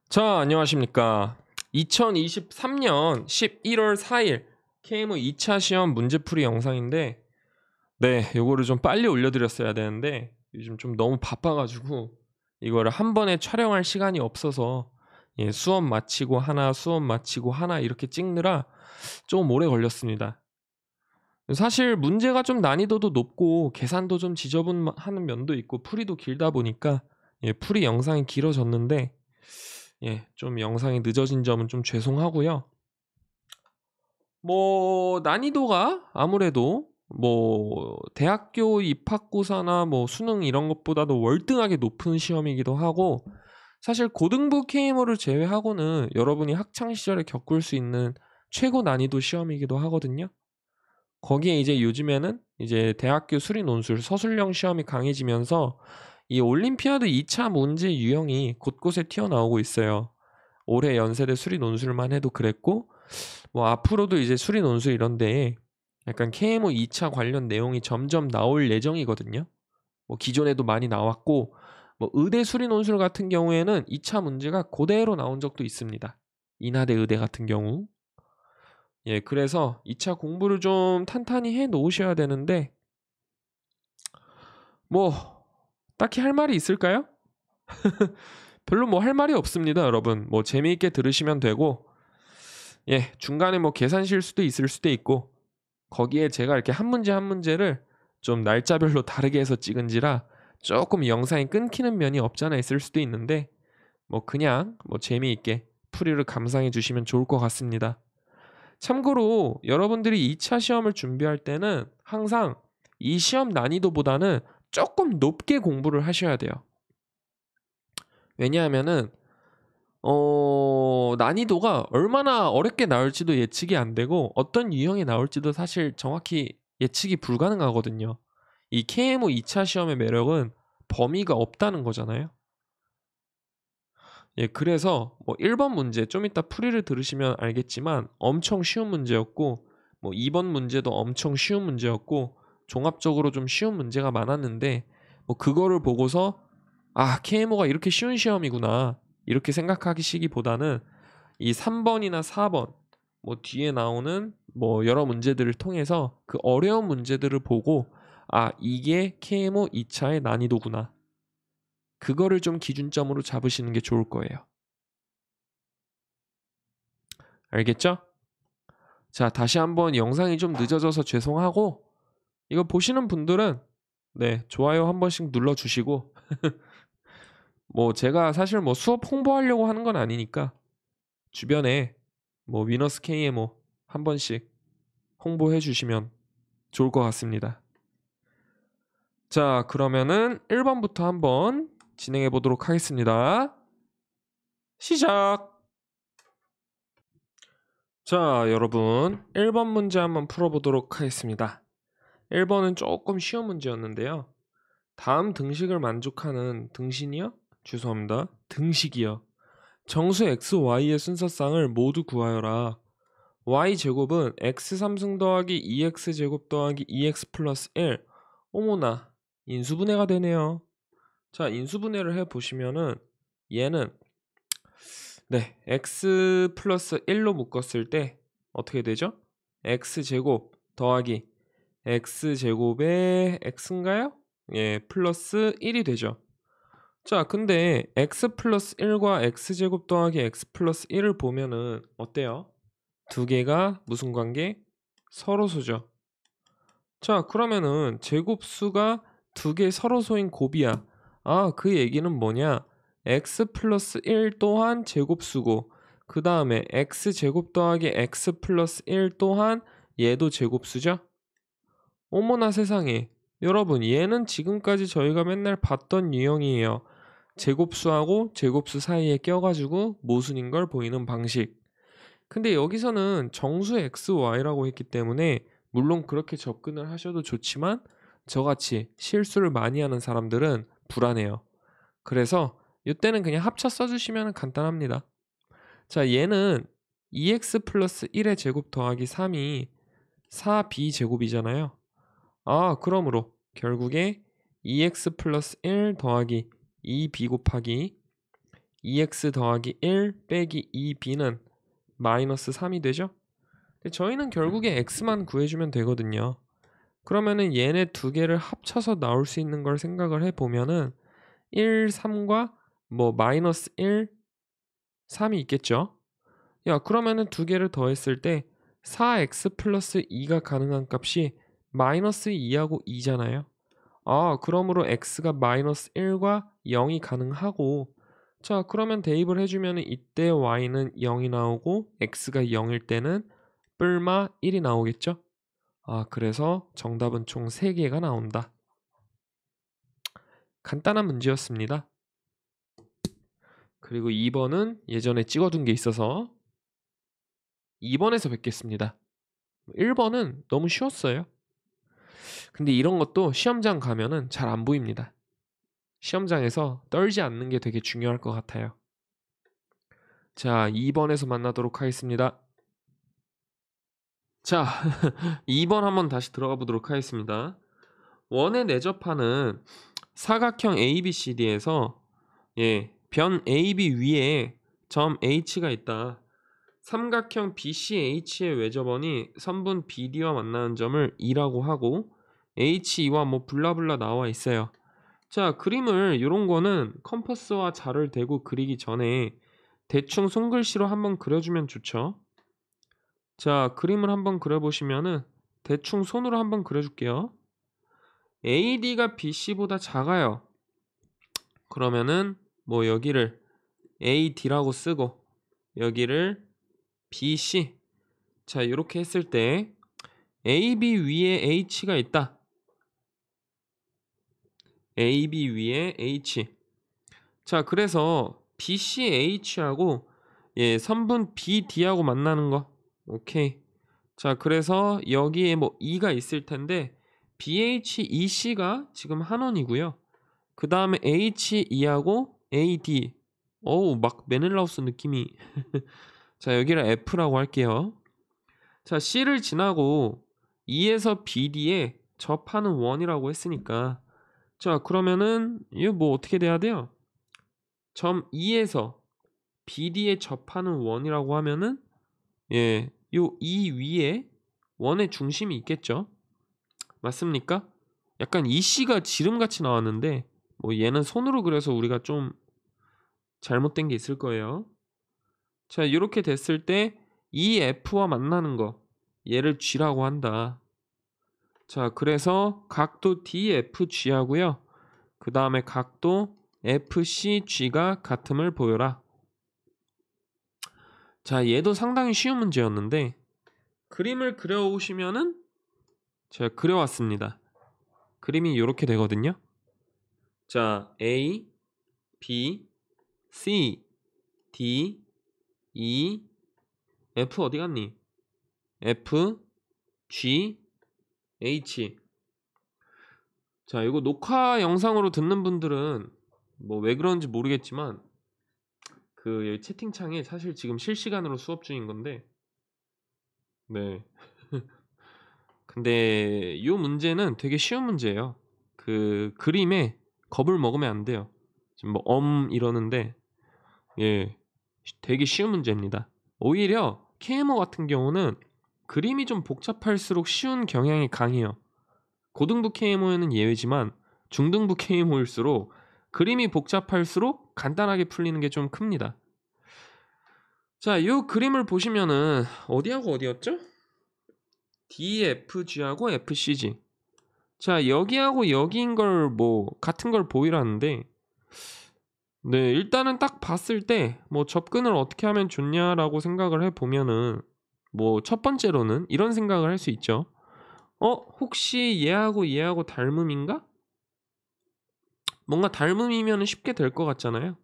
자, 안녕하십니까. 2023년 11월 4일 KMO 2차 시험 문제풀이 영상인데, 네, 요거를 좀 빨리 올려드렸어야 되는데 요즘 좀 너무 바빠가지고 이거를 한 번에 촬영할 시간이 없어서 수업 마치고 하나, 수업 마치고 하나 이렇게 찍느라 좀 오래 걸렸습니다. 사실 문제가 좀 난이도도 높고 계산도 좀 지저분하는 면도 있고 풀이도 길다 보니까 풀이 영상이 길어졌는데, 좀 영상이 늦어진 점은 좀 죄송하고요. 난이도가 아무래도 대학교 입학고사나 수능 이런 것보다도 월등하게 높은 시험이기도 하고, 사실 고등부 KMO를 제외하고는 여러분이 학창 시절에 겪을 수 있는 최고 난이도 시험이기도 하거든요. 거기에 이제 요즘에는 이제 대학교 수리 논술 서술형 시험이 강해지면서 이 올림피아드 2차 문제 유형이 곳곳에 튀어나오고 있어요. 올해 연세대 수리 논술만 해도 그랬고, 앞으로도 이제 수리 논술 이런 데에 약간 KMO 2차 관련 내용이 점점 나올 예정이거든요. 기존에도 많이 나왔고, 의대 수리 논술 같은 경우에는 2차 문제가 그대로 나온 적도 있습니다. 인하대 의대 같은 경우. 그래서 2차 공부를 좀 탄탄히 해 놓으셔야 되는데, 뭐 딱히 할 말이 있을까요? 별로 할 말이 없습니다, 여러분. 재미있게 들으시면 되고, 중간에 계산 실수도 있을 수도 있고, 거기에 제가 이렇게 한 문제 한 문제를 좀 날짜별로 다르게 해서 찍은지라 조금 영상이 끊기는 면이 없잖아 있을 수도 있는데, 그냥 재미있게 풀이를 감상해 주시면 좋을 것 같습니다. 참고로 여러분들이 2차 시험을 준비할 때는 항상 이 시험 난이도보다는 조금 높게 공부를 하셔야 돼요. 왜냐하면은 난이도가 얼마나 어렵게 나올지도 예측이 안 되고 어떤 유형이 나올지도 사실 정확히 예측이 불가능하거든요. 이 KMO 2차 시험의 매력은 범위가 없다는 거잖아요. 그래서 1번 문제 좀 이따 풀이를 들으시면 알겠지만 엄청 쉬운 문제였고, 2번 문제도 엄청 쉬운 문제였고, 종합적으로 좀 쉬운 문제가 많았는데, 그거를 보고서 KMO가 이렇게 쉬운 시험이구나 이렇게 생각하시기보다는 이 3번이나 4번 뒤에 나오는 여러 문제들을 통해서 그 어려운 문제들을 보고 이게 KMO 2차의 난이도구나, 그거를 좀 기준점으로 잡으시는 게 좋을 거예요. 알겠죠? 자, 다시 한번 영상이 좀 늦어져서 죄송하고, 이거 보시는 분들은 좋아요 한 번씩 눌러주시고 제가 사실 수업 홍보하려고 하는 건 아니니까 주변에 위너스 KMO 한 번씩 홍보해 주시면 좋을 것 같습니다. 자, 그러면은 1번부터 한번 진행해 보도록 하겠습니다. 시작! 자, 여러분 1번 문제 한번 풀어보도록 하겠습니다. 1번은 조금 쉬운 문제였는데요. 다음 등식을 만족하는 등신이요? 죄송합니다. 등식이요. 정수 x, y의 순서쌍을 모두 구하여라. y제곱은 x3승 더하기 2x제곱 더하기 2x 플러스 1. 어머나, 인수분해가 되네요. 자, 인수분해를 해보시면은 얘는 x 플러스 1로 묶었을 때 어떻게 되죠? x제곱 더하기 x제곱의 x인가요? 플러스 1이 되죠. 자, 근데 x 플러스 1과 x제곱 더하기 x 플러스 1을 보면은 어때요? 두 개가 무슨 관계? 서로소죠. 자, 그러면은 제곱수가 두 개 서로소인 곱이야. 그 얘기는 뭐냐? x 플러스 1 또한 제곱수고, 그 다음에 x제곱 더하기 x 플러스 1 또한 얘도 제곱수죠? 어머나 세상에. 여러분, 얘는 지금까지 저희가 맨날 봤던 유형이에요. 제곱수하고 제곱수 사이에 껴가지고 모순인 걸 보이는 방식. 근데 여기서는 정수 x, y라고 했기 때문에 물론 그렇게 접근을 하셔도 좋지만 저같이 실수를 많이 하는 사람들은 불안해요. 그래서 이때는 그냥 합쳐 써주시면 간단합니다. 자, 얘는 2x 플러스 1의 제곱 더하기 3이 4b 제곱이잖아요. 그러므로 결국에 2x 플러스 1 더하기 2b 곱하기 2x 더하기 1 빼기 2b는 마이너스 3이 되죠? 근데 저희는 결국에 x만 구해주면 되거든요. 그러면은 얘네 두 개를 합쳐서 나올 수 있는 걸 생각을 해보면은 1, 3과 뭐 마이너스 1, 3이 있겠죠? 야, 그러면은 두 개를 더했을 때 4x 플러스 2가 가능한 값이 마이너스 2하고 2잖아요. 아, 그러므로 x가 마이너스 1과 0이 가능하고, 자, 그러면 대입을 해주면 이때 y는 0이 나오고 x가 0일 때는 뿔마 1이 나오겠죠? 아, 그래서 정답은 총 3개가 나온다. 간단한 문제였습니다. 그리고 2번은 예전에 찍어둔 게 있어서 2번에서 뵙겠습니다. 1번은 너무 쉬웠어요. 근데 이런 것도 시험장 가면은 잘 안 보입니다. 시험장에서 떨지 않는 게 되게 중요할 것 같아요. 자, 2번에서 만나도록 하겠습니다. 자, 2번 한번 다시 들어가 보도록 하겠습니다. 원에 내접하는 사각형 ABCD에서 변 AB 위에 점 H가 있다. 삼각형 BCH의 외접원이 선분 BD와 만나는 점을 E라고 하고 H2와 뭐 블라블라 나와 있어요. 자, 그림을 이런 거는 컴퍼스와 자를 대고 그리기 전에 대충 손글씨로 한번 그려주면 좋죠. 자, 그림을 한번 그려보시면은 대충 손으로 한번 그려줄게요. AD가 BC보다 작아요. 그러면은 뭐 여기를 AD라고 쓰고 여기를 BC. 자, 이렇게 했을 때 AB 위에 H가 있다. AB 위에 H. 자, 그래서 BCH하고 선분 BD하고 만나는 거. 오케이. 자, 그래서 여기에 뭐 E가 있을 텐데 BHEC가 지금 한원이고요. 그 다음에 HE하고 AD. 어우, 막 메넬라우스 느낌이. 자, 여기를 F라고 할게요. 자, C를 지나고 E에서 BD에 접하는 원이라고 했으니까, 자, 그러면은 이거 뭐 어떻게 돼야 돼요? 점 E에서 BD에 접하는 원이라고 하면은 요 E 위에 원의 중심이 있겠죠? 맞습니까? 약간 EC가 지름같이 나왔는데 뭐 얘는 손으로 그려서 우리가 좀 잘못된 게 있을 거예요. 자, 이렇게 됐을 때 EF와 만나는 거, 얘를 G라고 한다. 자, 그래서 각도 DFG 하고요. 그 다음에 각도 FCG가 같음을 보여라. 자, 얘도 상당히 쉬운 문제였는데 그림을 그려오시면은 제가 그려왔습니다. 그림이 이렇게 되거든요. 자, A, B, C, D, E, F 어디 갔니? F, G, H. 자, 이거 녹화 영상으로 듣는 분들은 뭐 왜 그런지 모르겠지만 그 채팅창에 사실 지금 실시간으로 수업 중인 건데, 네. 근데 이 문제는 되게 쉬운 문제예요. 그 그림에 겁을 먹으면 안 돼요. 지금 뭐 이러는데 되게 쉬운 문제입니다. 오히려 KMO 같은 경우는 그림이 좀 복잡할수록 쉬운 경향이 강해요. 고등부 KMO에는 예외지만 중등부 KMO일수록 그림이 복잡할수록 간단하게 풀리는 게 좀 큽니다. 자, 이 그림을 보시면은 어디하고 어디였죠? DFG하고 FCG. 자, 여기하고 여기인 걸 뭐 같은 걸 보이라는데, 네, 일단은 딱 봤을 때 뭐 접근을 어떻게 하면 좋냐라고 생각을 해보면은 뭐 첫 번째로는 이런 생각을 할 수 있죠. 혹시 얘하고 얘하고 닮음인가? 뭔가 닮음이면 쉽게 될 것 같잖아요.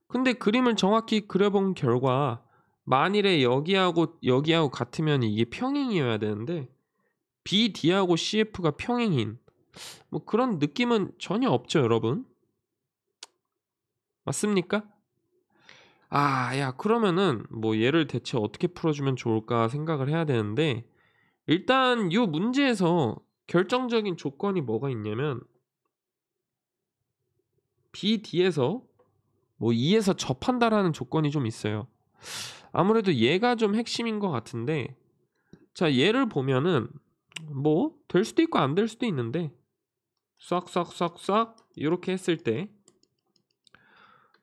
근데 그림을 정확히 그려본 결과 만일에 여기하고 여기하고 같으면 이게 평행이어야 되는데 BD하고 CF가 평행인 뭐 그런 느낌은 전혀 없죠, 여러분. 맞습니까? 야, 그러면은 뭐 얘를 대체 어떻게 풀어주면 좋을까 생각을 해야 되는데, 일단 이 문제에서 결정적인 조건이 뭐가 있냐면 BD에서 뭐 2에서 접한다라는 조건이 좀 있어요. 아무래도 얘가 좀 핵심인 것 같은데, 자, 얘를 보면은 뭐 될 수도 있고 안 될 수도 있는데 싹싹싹싹 이렇게 했을 때,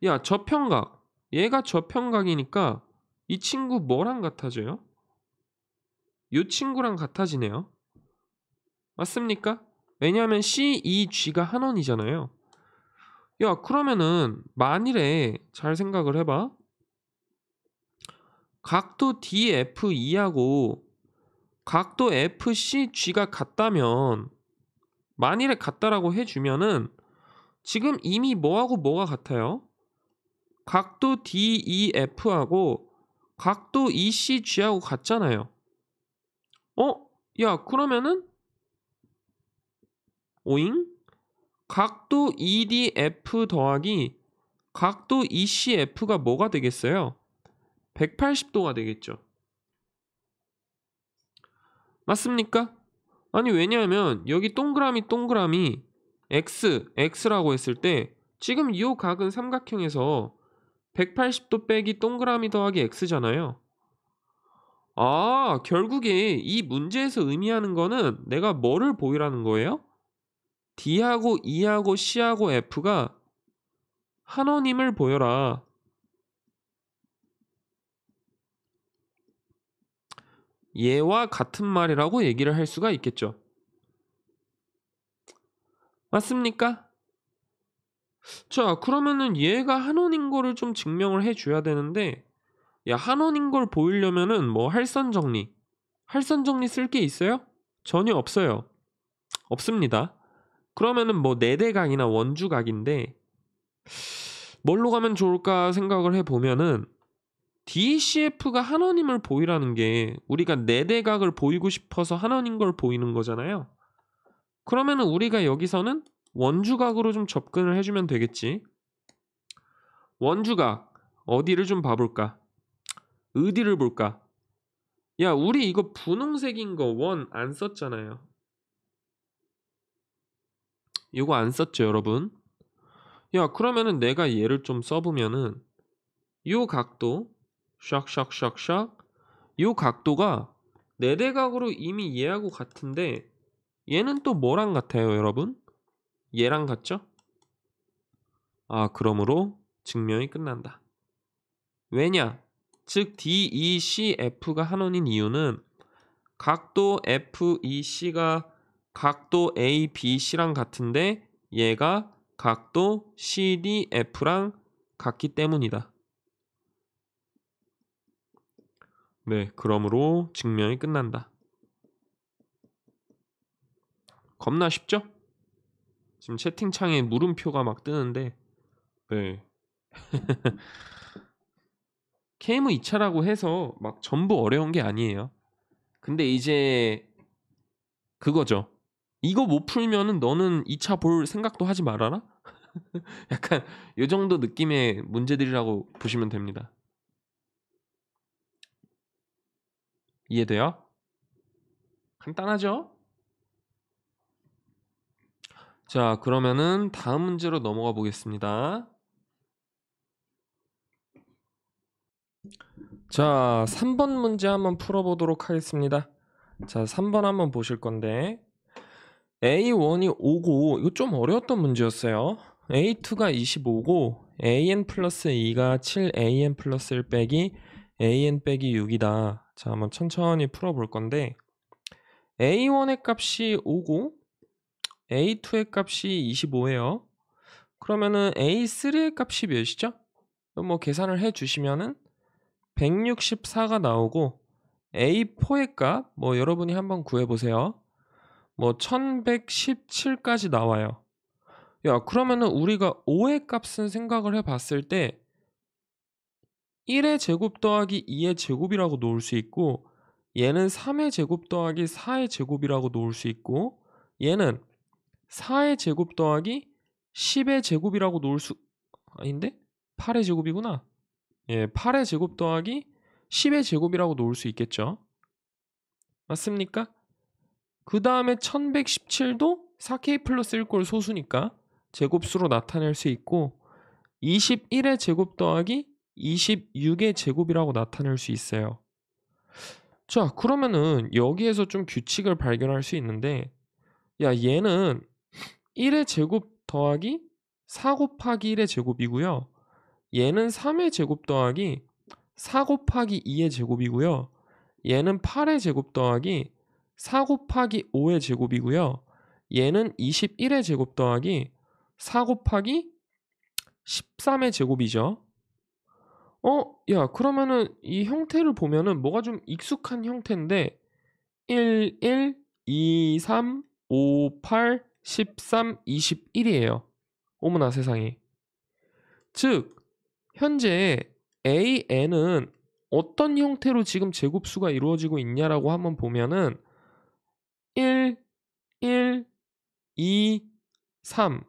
야, 저평각, 얘가 저평각이니까 이 친구 뭐랑 같아져요? 이 친구랑 같아지네요. 맞습니까? 왜냐하면 CEG가 한원이잖아요. 야, 그러면은 만일에 잘 생각을 해봐. 각도 DFE하고 각도 FCG가 같다면, 만일에 같다라고 해주면은 지금 이미 뭐하고 뭐가 같아요? 각도 DEF하고 각도 ECG하고 같잖아요. 야, 그러면은 오잉? 각도 EDF 더하기 각도 ECF가 뭐가 되겠어요? 180도가 되겠죠. 맞습니까? 아니, 왜냐하면 여기 동그라미 X라고 했을 때 지금 이 각은 삼각형에서 180도 빼기 동그라미 더하기 X잖아요. 아, 결국에 이 문제에서 의미하는 거는 내가 뭐를 보이라는 거예요? D하고 E하고 C하고 F가 한원임을 보여라. 얘와 같은 말이라고 얘기를 할 수가 있겠죠. 맞습니까? 자, 그러면은 얘가 한원인 거를 좀 증명을 해줘야 되는데, 야, 한원인 걸 보이려면은 뭐 할선 정리 쓸 게 있어요? 전혀 없어요. 없습니다. 그러면은 뭐 내대각이나 원주각인데 뭘로 가면 좋을까 생각을 해보면은 DCF가 한원임을 보이라는 게 우리가 내대각을 보이고 싶어서 한원인 걸 보이는 거잖아요. 그러면은 우리가 여기서는 원주각으로 좀 접근을 해주면 되겠지. 원주각 어디를 좀 봐볼까? 어디를 볼까? 야, 우리 이거 분홍색인 거 원 안 썼잖아요. 이거 안 썼죠, 여러분? 야, 그러면은 내가 얘를 좀 써보면은 요 각도 샥샥샥샥 요 각도가 내대각으로 이미 얘하고 같은데 얘는 또 뭐랑 같아요, 여러분? 얘랑 같죠? 아, 그러므로 증명이 끝난다. 왜냐? 즉 DECF가 한원인 이유는 각도 FEC가 각도 ABC랑 같은데 얘가 각도 CDF랑 같기 때문이다. 네, 그러므로 증명이 끝난다. 겁나 쉽죠? 지금 채팅창에 물음표가 막 뜨는데, 네. KM 2차라고 해서 막 전부 어려운 게 아니에요. 근데 이제 그거죠. 이거 못 풀면은 너는 2차 볼 생각도 하지 말아라? 약간 요 정도 느낌의 문제들이라고 보시면 됩니다. 이해돼요? 간단하죠? 자, 그러면은 다음 문제로 넘어가 보겠습니다. 자, 3번 문제 한번 풀어보도록 하겠습니다. 자, 3번 한번 보실 건데 A1이 5고 이거 좀 어려웠던 문제였어요. A2가 25고 AN 플러스 2가 7AN 플러스 1 빼기 AN 빼기 6이다. 자, 한번 천천히 풀어볼 건데 A1의 값이 5고 A2의 값이 25예요. 그러면은 A3의 값이 몇이죠? 뭐 계산을 해주시면은 164가 나오고 A4의 값 뭐 여러분이 한번 구해보세요. 뭐 1117까지 나와요. 야, 그러면은 우리가 5의 값은 생각을 해봤을 때 1의 제곱 더하기 2의 제곱이라고 놓을 수 있고 얘는 3의 제곱 더하기 4의 제곱이라고 놓을 수 있고 얘는 4의 제곱 더하기 10의 제곱이라고 놓을 수 아닌데? 8의 제곱이구나. 예, 8의 제곱 더하기 10의 제곱이라고 놓을 수 있겠죠. 맞습니까? 그 다음에 1117도 4K 플러스 1꼴 소수니까 제곱수로 나타낼 수 있고 21의 제곱 더하기 26의 제곱이라고 나타낼 수 있어요. 자, 그러면은 여기에서 좀 규칙을 발견할 수 있는데, 야, 얘는 1의 제곱 더하기 4 곱하기 1의 제곱이고요. 얘는 3의 제곱 더하기 4 곱하기 2의 제곱이고요. 얘는 8의 제곱 더하기 4 곱하기 5의 제곱이고요. 얘는 21의 제곱 더하기 4 곱하기 13의 제곱이죠. 야, 그러면은 이 형태를 보면은 뭐가 좀 익숙한 형태인데 1, 1, 2, 3, 5, 8, 13, 21이에요. 어머나 세상에. 즉, 현재 AN은 어떤 형태로 지금 제곱수가 이루어지고 있냐라고 한번 보면은 1, 1, 2, 3,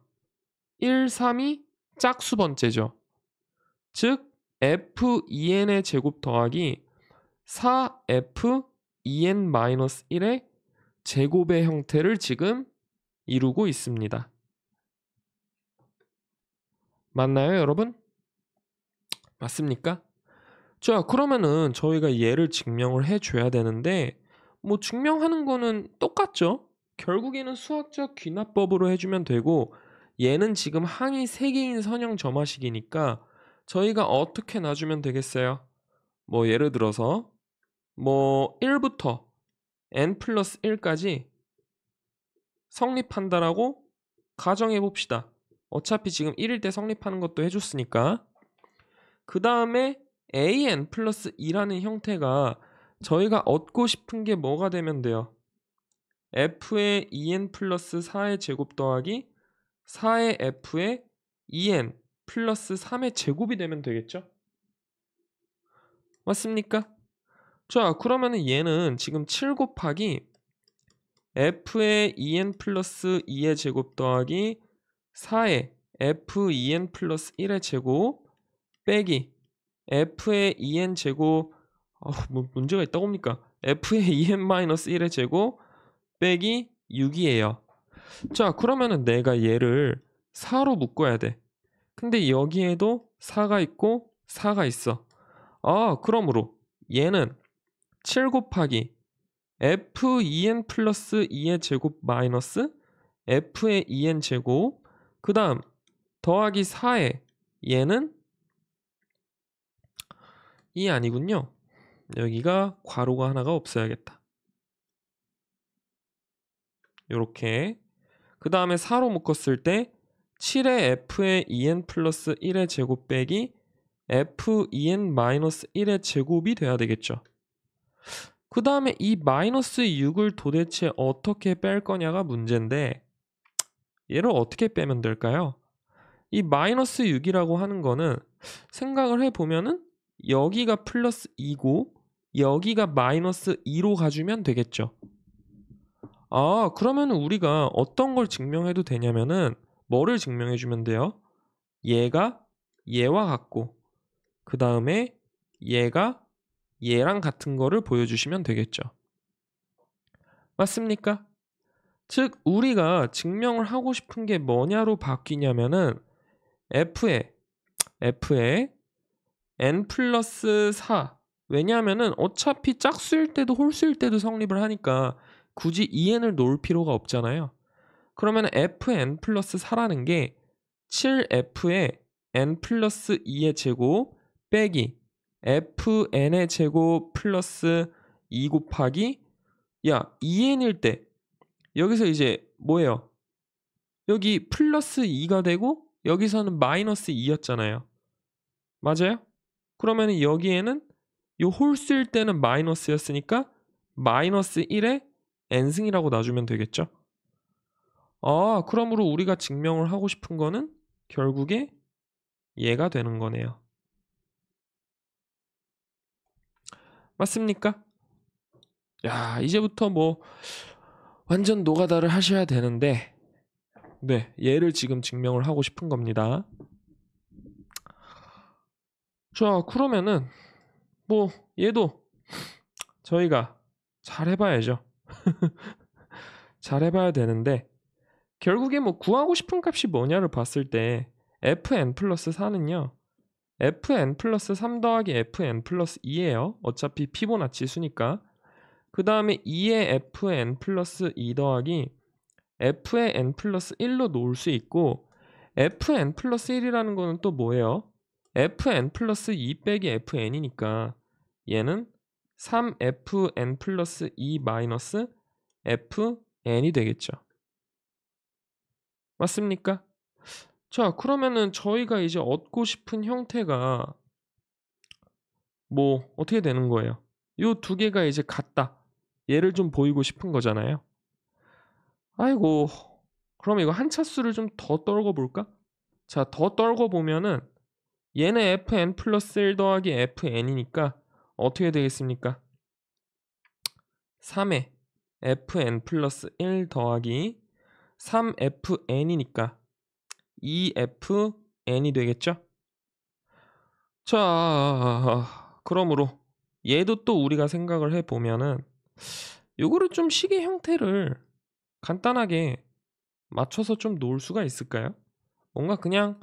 1, 3이 짝수 번째죠. 즉 F2N의 제곱 더하기 4F2N-1의 제곱의 형태를 지금 이루고 있습니다. 맞나요, 여러분? 맞습니까? 자, 그러면은 저희가 얘를 증명을 해줘야 되는데 뭐 증명하는 거는 똑같죠? 결국에는 수학적 귀납법으로 해주면 되고 얘는 지금 항이 3개인 선형 점화식이니까 저희가 어떻게 놔주면 되겠어요? 뭐 예를 들어서 뭐 1부터 n 플러스 1까지 성립한다라고 가정해 봅시다. 어차피 지금 1일 때 성립하는 것도 해줬으니까. 그 다음에 an 플러스 2라는 형태가 저희가 얻고 싶은 게 뭐가 되면 돼요? f의 2n 플러스 4의 제곱 더하기 4의 f의 2n 플러스 3의 제곱이 되면 되겠죠? 맞습니까? 자, 그러면은 얘는 지금 7 곱하기 f의 2n 플러스 2의 제곱 더하기 4의 f2n 플러스 1의 제곱 빼기 f의 2n 제곱 뭐 문제가 있다고 합니까? f의 2n 마이너스 1의 제곱 빼기 6이에요. 자, 그러면은 내가 얘를 4로 묶어야 돼. 근데 여기에도 4가 있고 4가 있어. 그러므로 얘는 7 곱하기 f2n 플러스 2의 제곱 마이너스 f의 2n 제곱 그 다음 더하기 4에 얘는 2 아니군요. 여기가 괄호가 하나가 없어야겠다. 요렇게 그 다음에 4로 묶었을 때 7의 f의 2n 플러스 1의 제곱 빼기 f2n 마이너스 1의 제곱이 돼야 되겠죠. 그 다음에 이 마이너스 6을 도대체 어떻게 뺄 거냐가 문제인데 얘를 어떻게 빼면 될까요? 이 마이너스 6이라고 하는 거는 생각을 해보면은 여기가 플러스 2고 여기가 마이너스 2로 가주면 되겠죠. 그러면 우리가 어떤 걸 증명해도 되냐면은 뭐를 증명해주면 돼요? 얘가 얘와 같고 그 다음에 얘가 얘랑 같은 거를 보여주시면 되겠죠. 맞습니까? 즉 우리가 증명을 하고 싶은 게 뭐냐로 바뀌냐면은 f의 n 플러스 4 왜냐하면은 어차피 짝수일 때도 홀수일 때도 성립을 하니까 굳이 2n을 놓을 필요가 없잖아요. 그러면 fn 플러스 4라는 게 7f의 n 플러스 2의 제곱 빼기 fn의 제곱 플러스 2 곱하기 2n일 때 여기서 이제 뭐예요? 여기 플러스 2가 되고 여기서는 마이너스 2였잖아요. 맞아요? 그러면 여기에는 이 홀수일 때는 마이너스였으니까 마이너스 1에 n승이라고 놔주면 되겠죠? 그러므로 우리가 증명을 하고 싶은 거는 결국에 얘가 되는 거네요. 맞습니까? 이제부터 뭐 완전 노가다를 하셔야 되는데 네, 얘를 지금 증명을 하고 싶은 겁니다. 자, 그러면은 뭐 얘도 저희가 잘 해봐야죠. 잘 해봐야 되는데 결국에 뭐 구하고 싶은 값이 뭐냐를 봤을 때 fn 플러스 4는요. fn 플러스 3 더하기 fn 플러스 2예요. 어차피 피보나치 수니까. 그 다음에 2의 fn 플러스 2 더하기 f의 n 플러스 1로 놓을 수 있고 fn 플러스 1이라는 거는 또 뭐예요? fn 플러스 2 빼기 fn이니까 얘는 3fn 플러스 2 마이너스 fn이 되겠죠. 맞습니까? 자, 그러면은 저희가 이제 얻고 싶은 형태가 뭐 어떻게 되는 거예요? 요 두 개가 이제 같다. 얘를 좀 보이고 싶은 거잖아요. 아이고, 그럼 이거 한 차수를 좀 더 떨궈 볼까? 자, 더 떨궈 보면은 얘는 fn 플러스 1 더하기 fn이니까 어떻게 되겠습니까? 3의 fn 플러스 1 더하기 3fn이니까 2fn이 되겠죠? 자, 그러므로 얘도 또 우리가 생각을 해보면은 요거를 좀 식의 형태를 간단하게 맞춰서 좀 놓을 수가 있을까요? 뭔가 그냥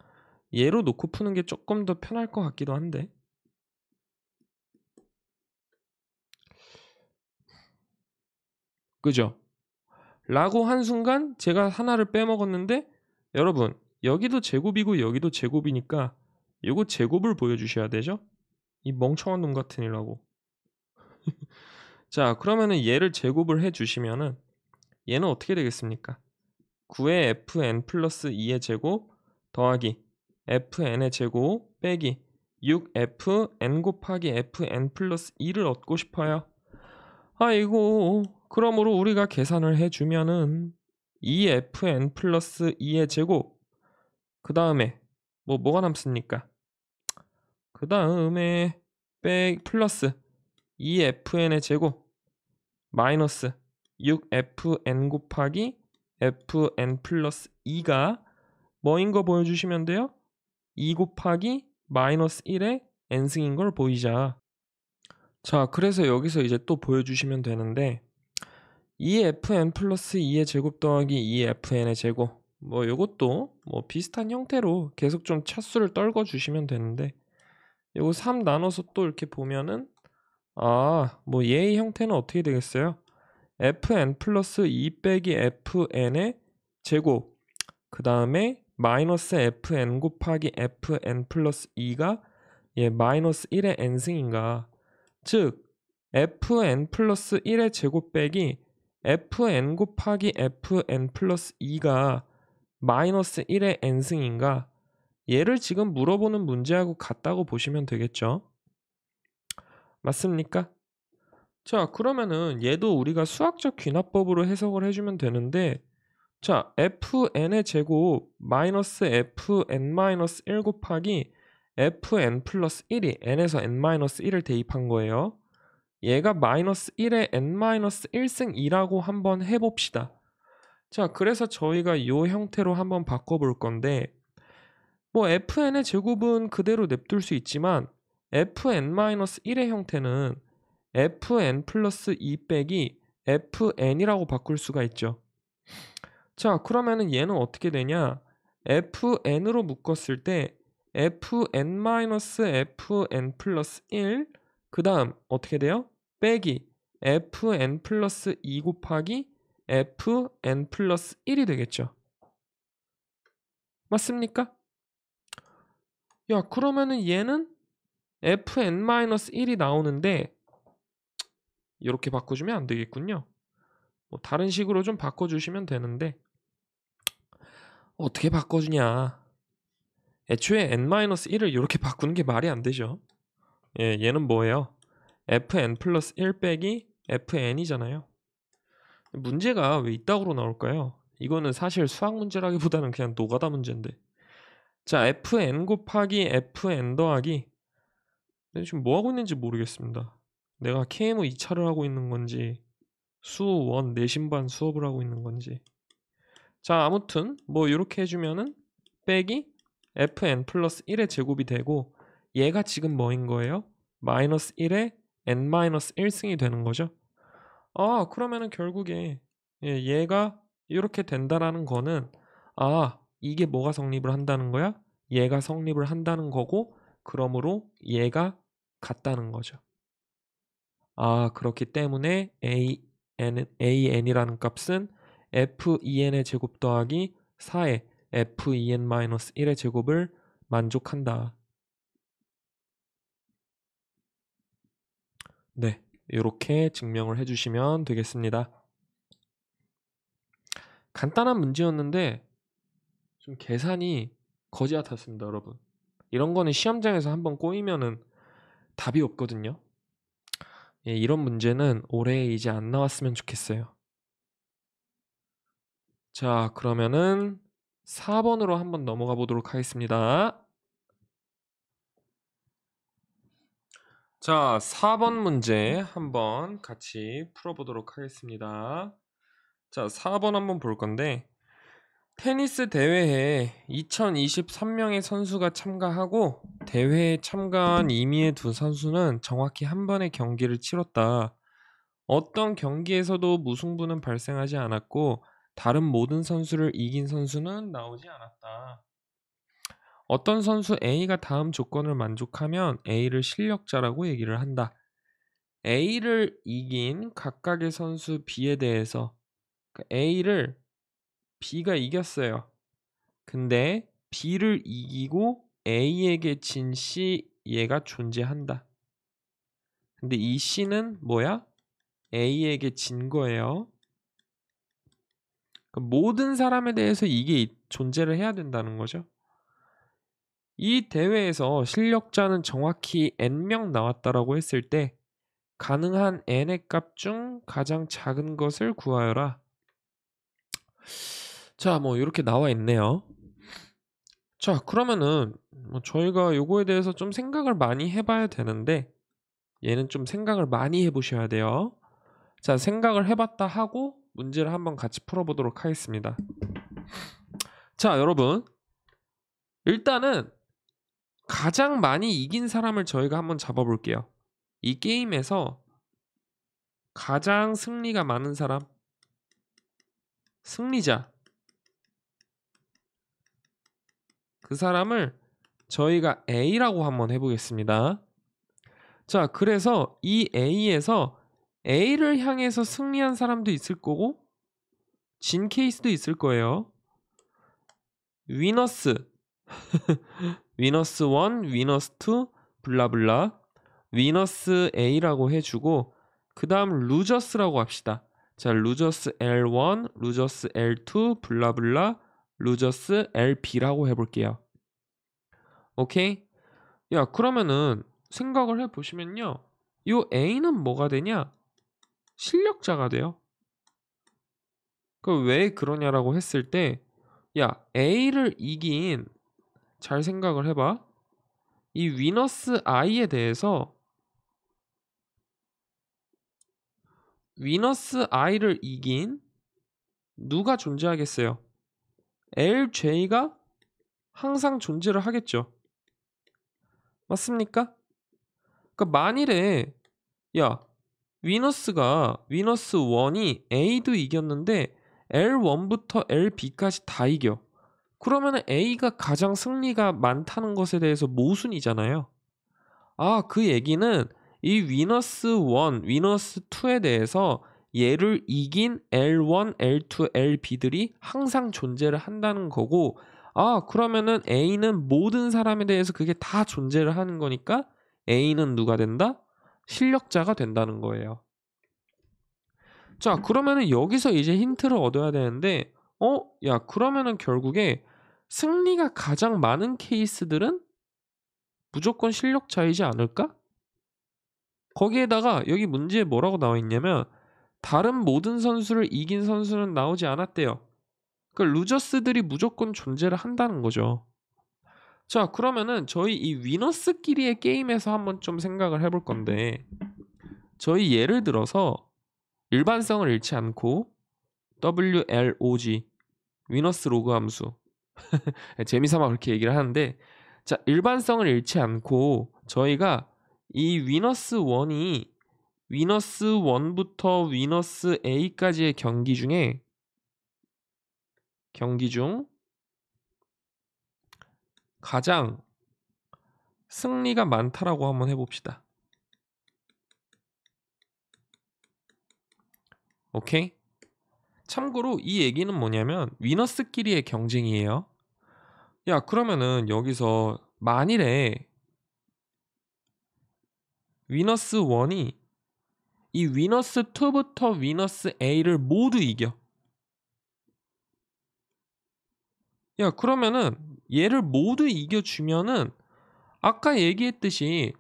얘로 놓고 푸는 게 조금 더 편할 것 같기도 한데. 그죠? 라고 한순간 제가 하나를 빼먹었는데 여러분 여기도 제곱이고 여기도 제곱이니까 요거 제곱을 보여주셔야 되죠? 이 멍청한 놈 같은 이라고. 자, 그러면은 얘를 제곱을 해주시면은 얘는 어떻게 되겠습니까? 9의 fn 플러스 2의 제곱 더하기 fn의 제곱 빼기 6fn 곱하기 fn 플러스 2를 얻고 싶어요. 아이고, 그러므로 우리가 계산을 해주면은 2fn 플러스 2의 제곱 그 다음에 뭐가 남습니까? 그 다음에 플러스 2fn의 제곱 마이너스 6fn 곱하기 fn 플러스 2가 뭐인 거 보여주시면 돼요? 2 곱하기 마이너스 1의 n승인 걸 보이자. 자, 그래서 여기서 이제 또 보여주시면 되는데 2fn 플러스 2의 제곱 더하기 2fn의 제곱 뭐 요것도 뭐 비슷한 형태로 계속 좀 차수를 떨궈 주시면 되는데 요거 3 나눠서 또 이렇게 보면은 뭐 얘의 형태는 어떻게 되겠어요? fn 플러스 2 빼기 fn의 제곱 그 다음에 마이너스 fn 곱하기 fn 플러스 2가 마이너스 1의 n승인가 즉 fn 플러스 1의 제곱 빼기 fn 곱하기 fn 플러스 2가 마이너스 1의 n승인가 얘를 지금 물어보는 문제하고 같다고 보시면 되겠죠. 맞습니까? 자, 그러면은 얘도 우리가 수학적 귀납법으로 해석을 해주면 되는데 자, fn의 제곱 마이너스 fn 마이너스 1 곱하기 fn 플러스 1이 n에서 n 마이너스 1을 대입한 거예요. 얘가 마이너스 1에 n 마이너스 1승 2라고 한번 해봅시다. 자, 그래서 저희가 이 형태로 한번 바꿔볼 건데 뭐 fn의 제곱은 그대로 냅둘 수 있지만 fn-1의 형태는 fn 플러스 2 빼기 fn이라고 바꿀 수가 있죠. 자, 그러면은 얘는 어떻게 되냐? fn으로 묶었을 때 fn-fn 플러스 1 그 다음 어떻게 돼요? 빼기 fn 플러스 2 곱하기 fn 플러스 1이 되겠죠. 맞습니까? 야, 그러면은 얘는 fn-1이 나오는데 이렇게 바꿔주면 안 되겠군요. 뭐 다른 식으로 좀 바꿔주시면 되는데 어떻게 바꿔주냐. 애초에 n-1을 이렇게 바꾸는 게 말이 안 되죠. 얘는 뭐예요? fn 플러스 1 빼기 fn이잖아요. 문제가 왜 이따구로 나올까요? 이거는 사실 수학 문제라기보다는 그냥 노가다 문제인데. 자, fn 곱하기 fn 더하기 내가 지금 뭐 하고 있는지 모르겠습니다. 내가 KMO 2차를 하고 있는 건지 수1 내신반 수업을 하고 있는 건지. 자, 아무튼 뭐 이렇게 해주면은 빼기 fn 플러스 1의 제곱이 되고 얘가 지금 뭐인 거예요? 마이너스 1의 n 마이너스 1승이 되는 거죠. 그러면은 결국에 얘가 이렇게 된다라는 거는 이게 뭐가 성립을 한다는 거야? 얘가 성립을 한다는 거고 그러므로 얘가 같다는 거죠. 아, 그렇기 때문에 an이라는 값은 f2n의 제곱 더하기 4의 f2n-1의 제곱을 만족한다. 네, 이렇게 증명을 해주시면 되겠습니다. 간단한 문제였는데 좀 계산이 거지 같았습니다, 여러분. 이런 거는 시험장에서 한번 꼬이면은 답이 없거든요. 예, 이런 문제는 올해 이제 안 나왔으면 좋겠어요. 자, 그러면은 4번으로 한번 넘어가 보도록 하겠습니다. 자, 4번 문제 한번 같이 풀어보도록 하겠습니다. 자, 4번 한번 볼 건데 테니스 대회에 2023명의 선수가 참가하고 대회에 참가한 이미의 두 선수는 정확히 한 번의 경기를 치렀다. 어떤 경기에서도 무승부는 발생하지 않았고 다른 모든 선수를 이긴 선수는 나오지 않았다. 어떤 선수 A가 다음 조건을 만족하면 A를 실력자라고 얘기를 한다. A를 이긴 각각의 선수 B에 대해서 A를 B가 이겼어요. 근데 B를 이기고 A에게 진 C 얘가 존재한다. 근데 이 C는 뭐야? A에게 진 거예요. 모든 사람에 대해서 이게 존재를 해야 된다는 거죠. 이 대회에서 실력자는 정확히 n명 나왔다라고 했을 때 가능한 n의 값 중 가장 작은 것을 구하여라. 자, 뭐 이렇게 나와 있네요. 자, 그러면은 저희가 요거에 대해서 좀 생각을 많이 해봐야 되는데 얘는 좀 생각을 많이 해보셔야 돼요. 자, 생각을 해봤다 하고 문제를 한번 같이 풀어보도록 하겠습니다. 자, 여러분 일단은 가장 많이 이긴 사람을 저희가 한번 잡아볼게요. 이 게임에서 가장 승리가 많은 사람, 승리자, 그 사람을 저희가 A라고 한번 해보겠습니다. 자, 그래서 이 A에서 A를 향해서 승리한 사람도 있을 거고 진 케이스도 있을 거예요. 위너스 위너스 1, 위너스 2 블라블라 위너스 A라고 해주고 그 다음 루저스라고 합시다. 자, 루저스 L1, 루저스 L2 블라블라 루저스 LB라고 해볼게요. 오케이? 야, 그러면은 생각을 해보시면요. 요 A는 뭐가 되냐? 실력자가 돼요. 그 왜 그러냐라고 했을 때 야, A를 이긴 잘 생각을 해봐. 이 위너스 I에 대해서 위너스 I를 이긴 누가 존재하겠어요? LJ가 항상 존재를 하겠죠. 맞습니까? 그러니까 만일에 야, 위너스가 위너스 1이 A도 이겼는데 L1부터 LB까지 다 이겨. 그러면 A가 가장 승리가 많다는 것에 대해서 모순이잖아요. 아, 그 얘기는 이 위너스 1, 위너스 2에 대해서 얘를 이긴 L1, L2, LB들이 항상 존재를 한다는 거고 아, 그러면은 A는 모든 사람에 대해서 그게 다 존재를 하는 거니까 A는 누가 된다? 실력자가 된다는 거예요. 자, 그러면은 여기서 이제 힌트를 얻어야 되는데 야, 그러면은 결국에 승리가 가장 많은 케이스들은 무조건 실력자이지 않을까? 거기에다가 여기 문제에 뭐라고 나와 있냐면 다른 모든 선수를 이긴 선수는 나오지 않았대요. 그러니까 루저스들이 무조건 존재를 한다는 거죠. 자, 그러면은 저희 이 위너스끼리의 게임에서 한번 좀 생각을 해볼 건데 저희 예를 들어서 일반성을 잃지 않고 WLOG 위너스 로그 함수 재미삼아 그렇게 얘기를 하는데 자, 일반성을 잃지 않고 저희가 이 위너스 1이 위너스 1부터 위너스 A까지의 경기 중 가장 승리가 많다라고 한번 해봅시다. 오케이? 참고로 이 얘기는 뭐냐면 위너스끼리의 경쟁이에요. 야, 그러면은 여기서 만일에 위너스 1이 이 위너스 2부터 위너스 A를 모두 이겨. 야, 그러면은 얘를 모두 이겨주면은 아까 얘기했듯이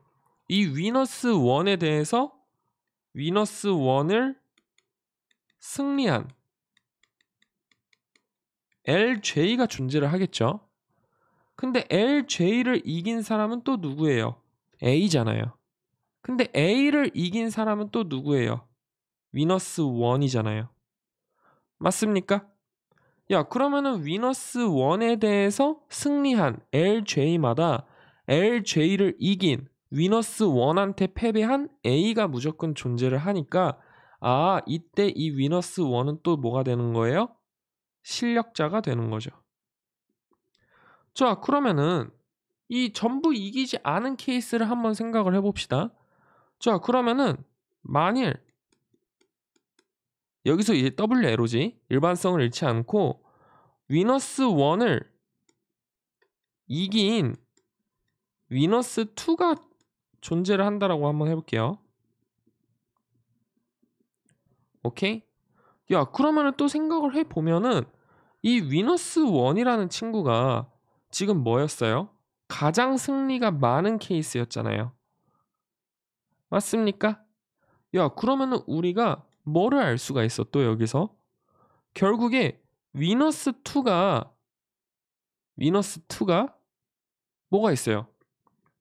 이 위너스 1에 대해서 위너스 1을 승리한 LJ가 존재를 하겠죠. 근데 LJ를 이긴 사람은 또 누구예요? A잖아요. 근데 A를 이긴 사람은 또 누구예요? 위너스 1이잖아요. 맞습니까? 야, 그러면은 위너스 1에 대해서 승리한 LJ마다 LJ를 이긴 위너스 1한테 패배한 A가 무조건 존재를 하니까 이때 이 위너스 1은 또 뭐가 되는 거예요? 실력자가 되는 거죠. 자, 그러면은 이 전부 이기지 않은 케이스를 한번 생각을 해봅시다. 자, 그러면은 만일 여기서 이제 WLO지 일반성을 잃지 않고 위너스 1을 이긴 위너스 2가 존재를 한다라고 한번 해볼게요. 오케이? 야, 그러면은 또 생각을 해보면은 이 위너스 1이라는 친구가 지금 뭐였어요? 가장 승리가 많은 케이스였잖아요. 맞습니까? 야, 그러면은 우리가 뭐를 알 수가 있어 또 여기서? 결국에 위너스 2가 뭐가 있어요?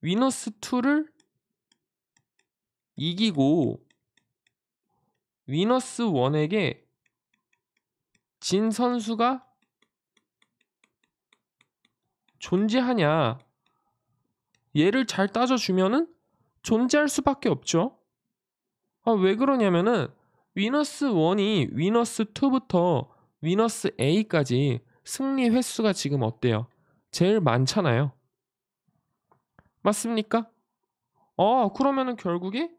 위너스 2를 이기고 위너스 1에게 진 선수가 존재하냐? 얘를 잘 따져주면은 존재할 수밖에 없죠. 왜 그러냐면은 위너스 1이 위너스 2부터 위너스 A까지 승리 횟수가 지금 어때요? 제일 많잖아요. 맞습니까? 그러면은 결국에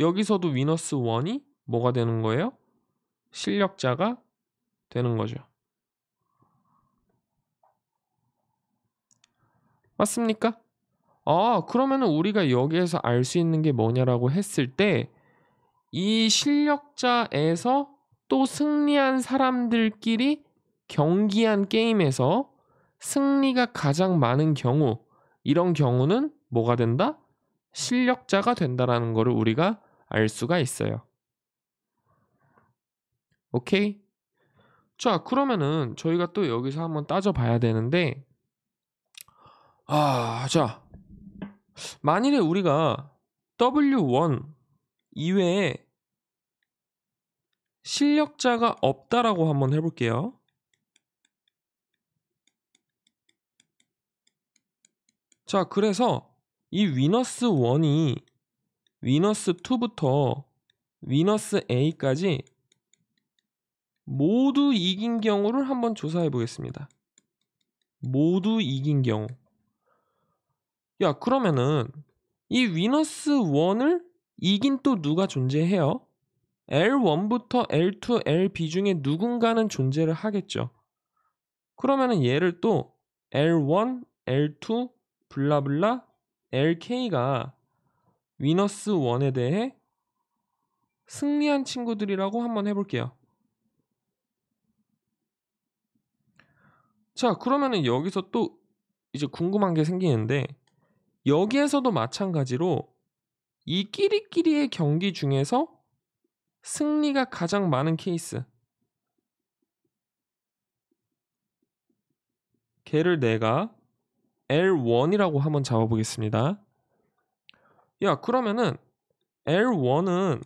여기서도 위너스 1이 뭐가 되는 거예요? 실력자가 되는 거죠. 맞습니까? 그러면은 우리가 여기에서 알 수 있는 게 뭐냐라고 했을 때 이 실력자에서 또 승리한 사람들끼리 경기한 게임에서 승리가 가장 많은 경우, 이런 경우는 뭐가 된다? 실력자가 된다라는 거를 우리가 알 수가 있어요. 오케이? 자, 그러면은 저희가 또 여기서 한번 따져봐야 되는데 자, 만일에 우리가 W1 이외에 실력자가 없다라고 한번 해볼게요. 자, 그래서 이 위너스 1이 위너스 2부터 위너스 A까지 모두 이긴 경우를 한번 조사해 보겠습니다. 모두 이긴 경우. 야, 그러면은 이 위너스 1을 이긴 또 누가 존재해요? L1부터 L2, LB 중에 누군가는 존재를 하겠죠. 그러면은 얘를 또 L1, L2, 블라블라, LK가 위너스 1에 대해 승리한 친구들이라고 한번 해볼게요. 자, 그러면은 여기서 또 이제 궁금한 게 생기는데 여기에서도 마찬가지로 이 끼리끼리의 경기 중에서 승리가 가장 많은 케이스, 걔를 내가 L1이라고 한번 잡아보겠습니다. 야, 그러면은 L1은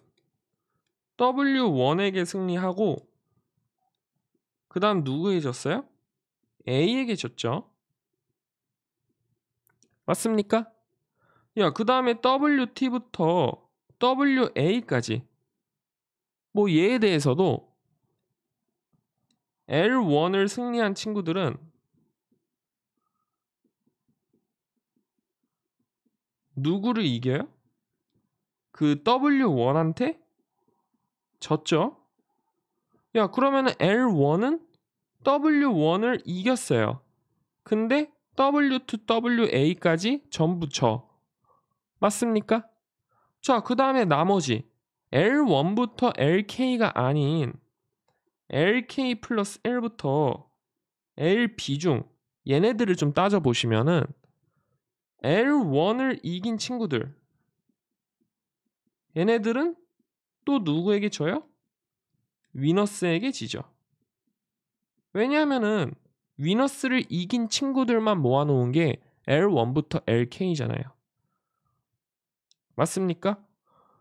W1에게 승리하고 그 다음 누구에게 졌어요? A에게 졌죠. 맞습니까? 야, 그 다음에 WT부터 WA까지 뭐 얘에 대해서도 L1을 승리한 친구들은 누구를 이겨요? 그 W1한테 졌죠? 야, 그러면은 L1은 W1을 이겼어요. 근데 W2, WA까지 전부 져. 맞습니까? 자, 그 다음에 나머지 L1부터 LK가 아닌 LK 플러스 1부터 LB 중 얘네들을 좀 따져보시면은 L1을 이긴 친구들 얘네들은 또 누구에게 져요? 위너스에게 지죠. 왜냐하면은 위너스를 이긴 친구들만 모아놓은 게 L1부터 LK잖아요. 맞습니까?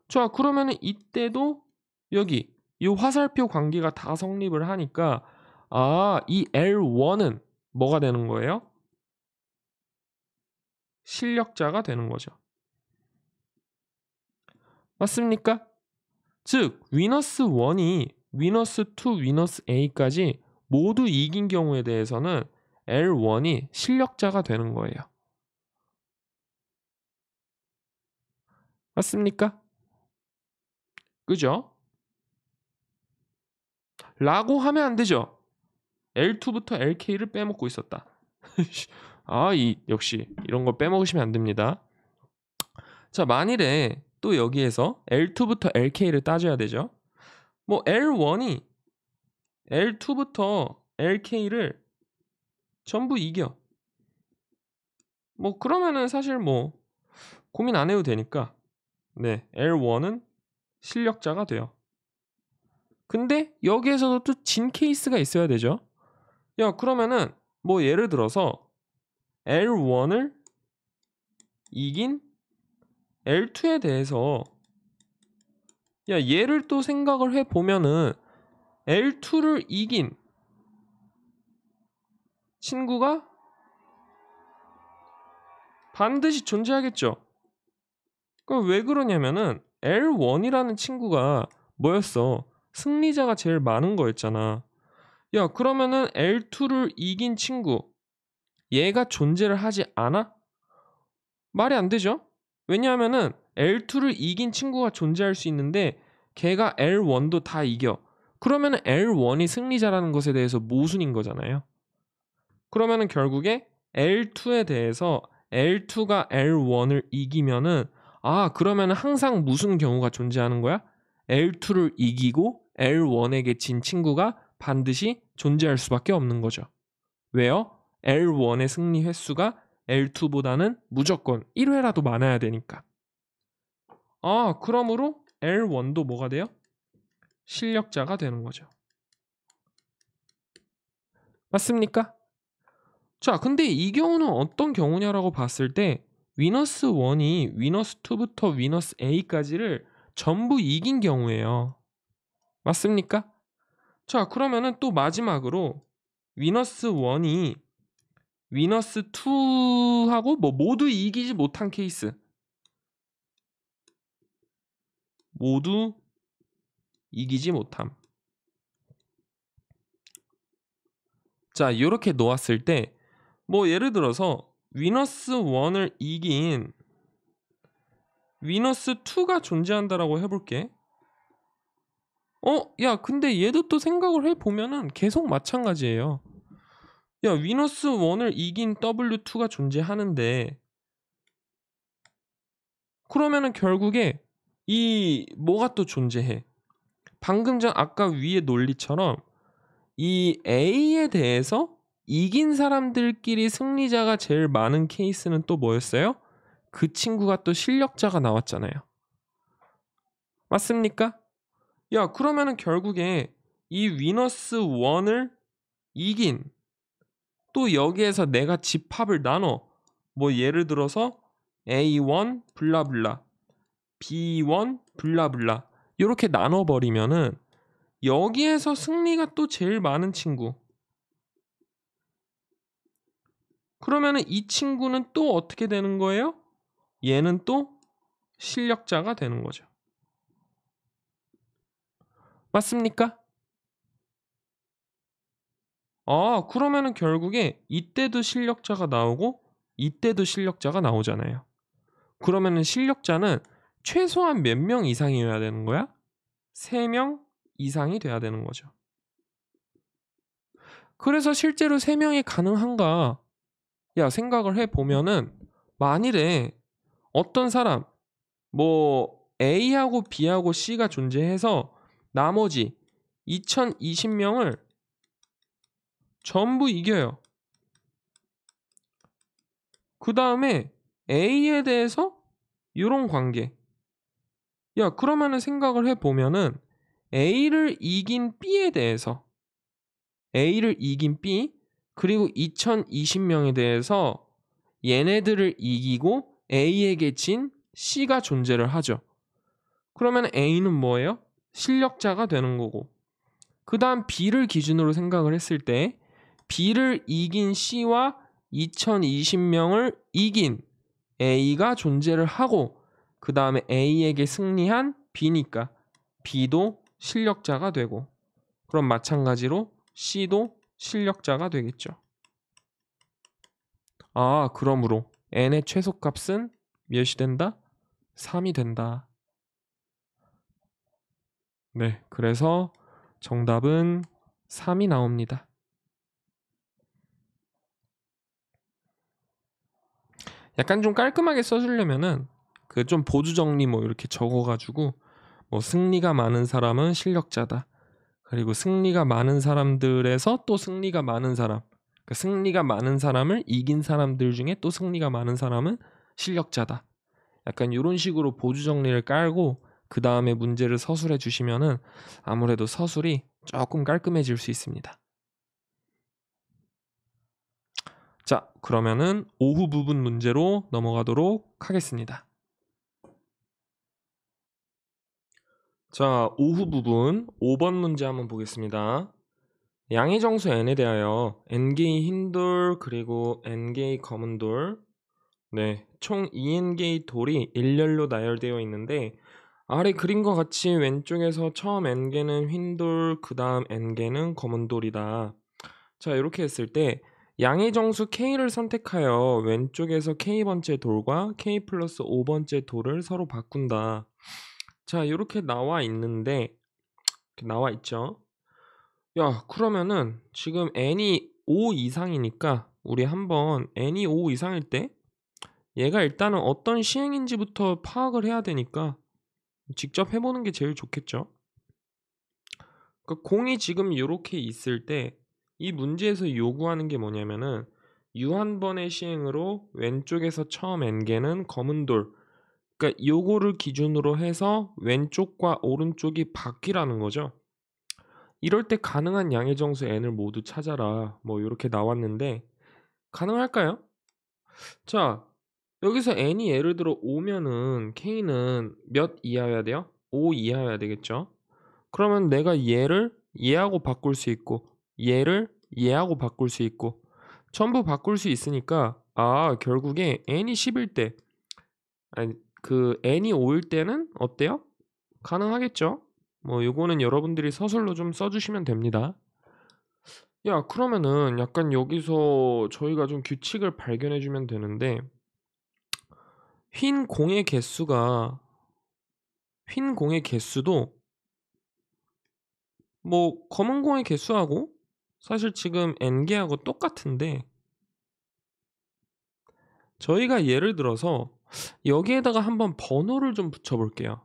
자, 그러면은 이때도 여기 이 화살표 관계가 다 성립을 하니까 이 L1은 뭐가 되는 거예요? 실력자가 되는 거죠. 맞습니까? 즉 위너스 1이 위너스 2, 위너스 A까지 모두 이긴 경우에 대해서는 L1이 실력자가 되는 거예요. 맞습니까? 그죠? 라고 하면 안 되죠. L2부터 LK를 빼먹고 있었다. 역시 이런 거 빼먹으시면 안 됩니다. 자, 만일에 또 여기에서 L2부터 LK를 따져야 되죠. 뭐 L1이 L2부터 LK를 전부 이겨. 뭐 그러면은 사실 뭐 고민 안 해도 되니까 네, L1은 실력자가 돼요. 근데 여기에서도 또 진 케이스가 있어야 되죠. 야, 그러면은 뭐 예를 들어서 L1을 이긴 L2에 대해서 얘를 또 생각을 해보면은 L2를 이긴 친구가 반드시 존재하겠죠. 그럼 왜 그러냐면은 L1이라는 친구가 뭐였어? 승리자가 제일 많은 거였잖아. 야, 그러면은 L2를 이긴 친구 얘가 존재를 하지 않아? 말이 안 되죠? 왜냐하면은 L2를 이긴 친구가 존재할 수 있는데 걔가 L1도 다 이겨. 그러면은 L1이 승리자라는 것에 대해서 모순인 거잖아요. 그러면은 결국에 L2에 대해서 L2가 L1을 이기면은 그러면은 항상 무슨 경우가 존재하는 거야? L2를 이기고 L1에게 진 친구가 반드시 존재할 수밖에 없는 거죠. 왜요? L1의 승리 횟수가 L2보다는 무조건 1회라도 많아야 되니까. 그러므로 L1도 뭐가 돼요? 실력자가 되는 거죠. 맞습니까? 자, 근데 이 경우는 어떤 경우냐라고 봤을 때 위너스 1이 위너스 2부터 위너스 A까지를 전부 이긴 경우예요. 맞습니까? 자, 그러면은 또 마지막으로 위너스 1이 위너스 2하고 뭐 모두 이기지 못한 케이스. 모두 이기지 못함. 자, 이렇게 놓았을 때 뭐 예를 들어서 위너스 1을 이긴 위너스 2가 존재한다라고 해볼게. 야, 근데 얘도 또 생각을 해보면은 계속 마찬가지예요. 야, 위너스 1을 이긴 W2가 존재하는데 그러면은 결국에 이 뭐가 또 존재해? 방금 전 아까 위의 논리처럼 이 A에 대해서 이긴 사람들끼리 승리자가 제일 많은 케이스는 또 뭐였어요? 그 친구가 또 실력자가 나왔잖아요. 맞습니까? 야, 그러면은 결국에 이 위너스 1을 이긴 또 여기에서 내가 집합을 나눠 뭐 예를 들어서 A1 블라블라 B1 블라블라 이렇게 나눠버리면은 여기에서 승리가 또 제일 많은 친구. 그러면은 이 친구는 또 어떻게 되는 거예요? 얘는 또 실력자가 되는 거죠. 맞습니까? 그러면은 결국에 이때도 실력자가 나오고 이때도 실력자가 나오잖아요. 그러면은 실력자는 최소한 몇 명 이상이어야 되는 거야? 3명 이상이 돼야 되는 거죠. 그래서 실제로 3명이 가능한가? 야, 생각을 해보면은 만일에 어떤 사람 뭐 A하고 B하고 C가 존재해서 나머지 2020명을 전부 이겨요. 그 다음에 A에 대해서 이런 관계. 야, 그러면은 생각을 해보면은 A를 이긴 B에 대해서 A를 이긴 B 그리고 2020명에 대해서 얘네들을 이기고 A에게 진 C가 존재를 하죠. 그러면 A는 뭐예요? 실력자가 되는 거고 그 다음 B를 기준으로 생각을 했을 때 B를 이긴 C와 2020명을 이긴 A가 존재를 하고 그 다음에 A에게 승리한 B니까 B도 실력자가 되고 그럼 마찬가지로 C도 실력자가 되겠죠. 아, 그러므로 n의 최소값은 몇이 된다? 3이 된다. 네, 그래서 정답은 3이 나옵니다. 약간 좀 깔끔하게 써주려면은 그 좀 보주 정리 뭐 이렇게 적어가지고 뭐 승리가 많은 사람은 실력자다. 그리고 승리가 많은 사람들에서 또 승리가 많은 사람. 그러니까 승리가 많은 사람을 이긴 사람들 중에 또 승리가 많은 사람은 실력자다. 약간 이런 식으로 보주 정리를 깔고 그 다음에 문제를 서술해 주시면은 아무래도 서술이 조금 깔끔해질 수 있습니다. 자, 그러면은 오후 부분 문제로 넘어가도록 하겠습니다. 자, 오후 부분 5번 문제 한번 보겠습니다. 양의 정수 n에 대하여 n개의 흰 돌 그리고 n개의 검은 돌 네, 총 2n개의 돌이 일렬로 나열되어 있는데 아래 그림과 같이 왼쪽에서 처음 n개는 흰 돌, 그 다음 n개는 검은 돌이다. 자, 이렇게 했을 때 양의 정수 k를 선택하여 왼쪽에서 k번째 돌과 k 플러스 5번째 돌을 서로 바꾼다. 자, 이렇게 나와 있는데 이렇게 나와 있죠. 야, 그러면은 지금 n이 5 이상이니까 우리 한번 n이 5 이상일 때 얘가 일단은 어떤 시행인지부터 파악을 해야 되니까 직접 해보는 게 제일 좋겠죠. 그러니까 공이 지금 이렇게 있을 때 이 문제에서 요구하는 게 뭐냐면은 유한번의 시행으로 왼쪽에서 처음 n개는 검은 돌 그러니까 요거를 기준으로 해서 왼쪽과 오른쪽이 바뀌라는 거죠. 이럴 때 가능한 양의 정수 n을 모두 찾아라 뭐 이렇게 나왔는데 가능할까요? 자, 여기서 n이 예를 들어 5면은 k는 몇 이하여야 돼요? 5 이하여야 되겠죠? 그러면 내가 얘를 얘하고 바꿀 수 있고 얘를 얘하고 바꿀 수 있고 전부 바꿀 수 있으니까 아, 결국에 n이 10일 때 아니 그 n이 5일 때는 어때요? 가능하겠죠? 뭐 요거는 여러분들이 서술로 좀 써주시면 됩니다. 야, 그러면은 약간 여기서 저희가 좀 규칙을 발견해 주면 되는데 흰 공의 개수도 뭐 검은 공의 개수하고 사실 지금 n개하고 똑같은데 저희가 예를 들어서 여기에다가 한번 번호를 좀 붙여 볼게요.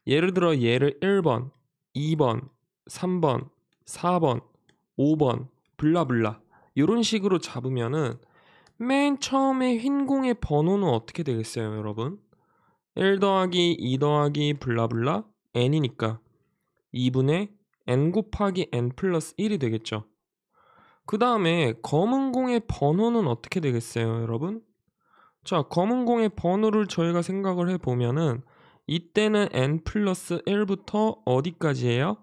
예를 들어 얘를 1번, 2번, 3번, 4번, 5번 블라블라 이런 식으로 잡으면은 맨 처음에 흰 공의 번호는 어떻게 되겠어요, 여러분? 1 더하기 2 더하기 블라블라 n이니까 2분의 n 곱하기 n 플러스 1이 되겠죠. 그 다음에 검은 공의 번호는 어떻게 되겠어요, 여러분? 자, 검은 공의 번호를 저희가 생각을 해보면은 이때는 n 플러스 1부터 어디까지예요?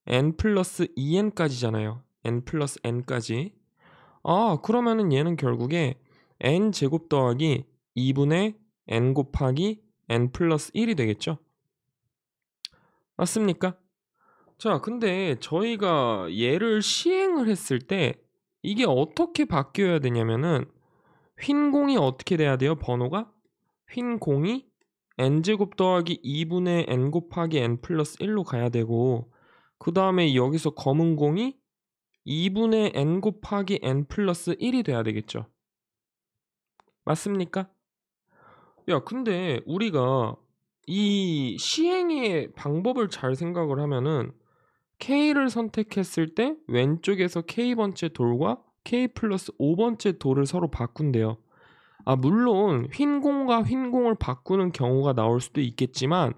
n 플러스 2n까지잖아요. n 플러스 n까지. 아, 그러면은 얘는 결국에 n 제곱 더하기 2분의 n 곱하기 n 플러스 1이 되겠죠? 맞습니까? 자, 근데 저희가 얘를 시행을 했을 때 이게 어떻게 바뀌어야 되냐면은 흰 공이 어떻게 돼야 돼요? 번호가 휜 공이 n제곱 더하기 2분의 n 곱하기 n 플러스 1로 가야 되고, 그 다음에 여기서 검은 공이 2분의 n 곱하기 n 플러스 1이 돼야 되겠죠. 맞습니까? 야, 근데 우리가 이 시행의 방법을 잘 생각을 하면은 K를 선택했을 때 왼쪽에서 K번째 돌과 K 플러스 5번째 돌을 서로 바꾼대요. 물론 휜 공과 휜 공을 바꾸는 경우가 나올 수도 있겠지만,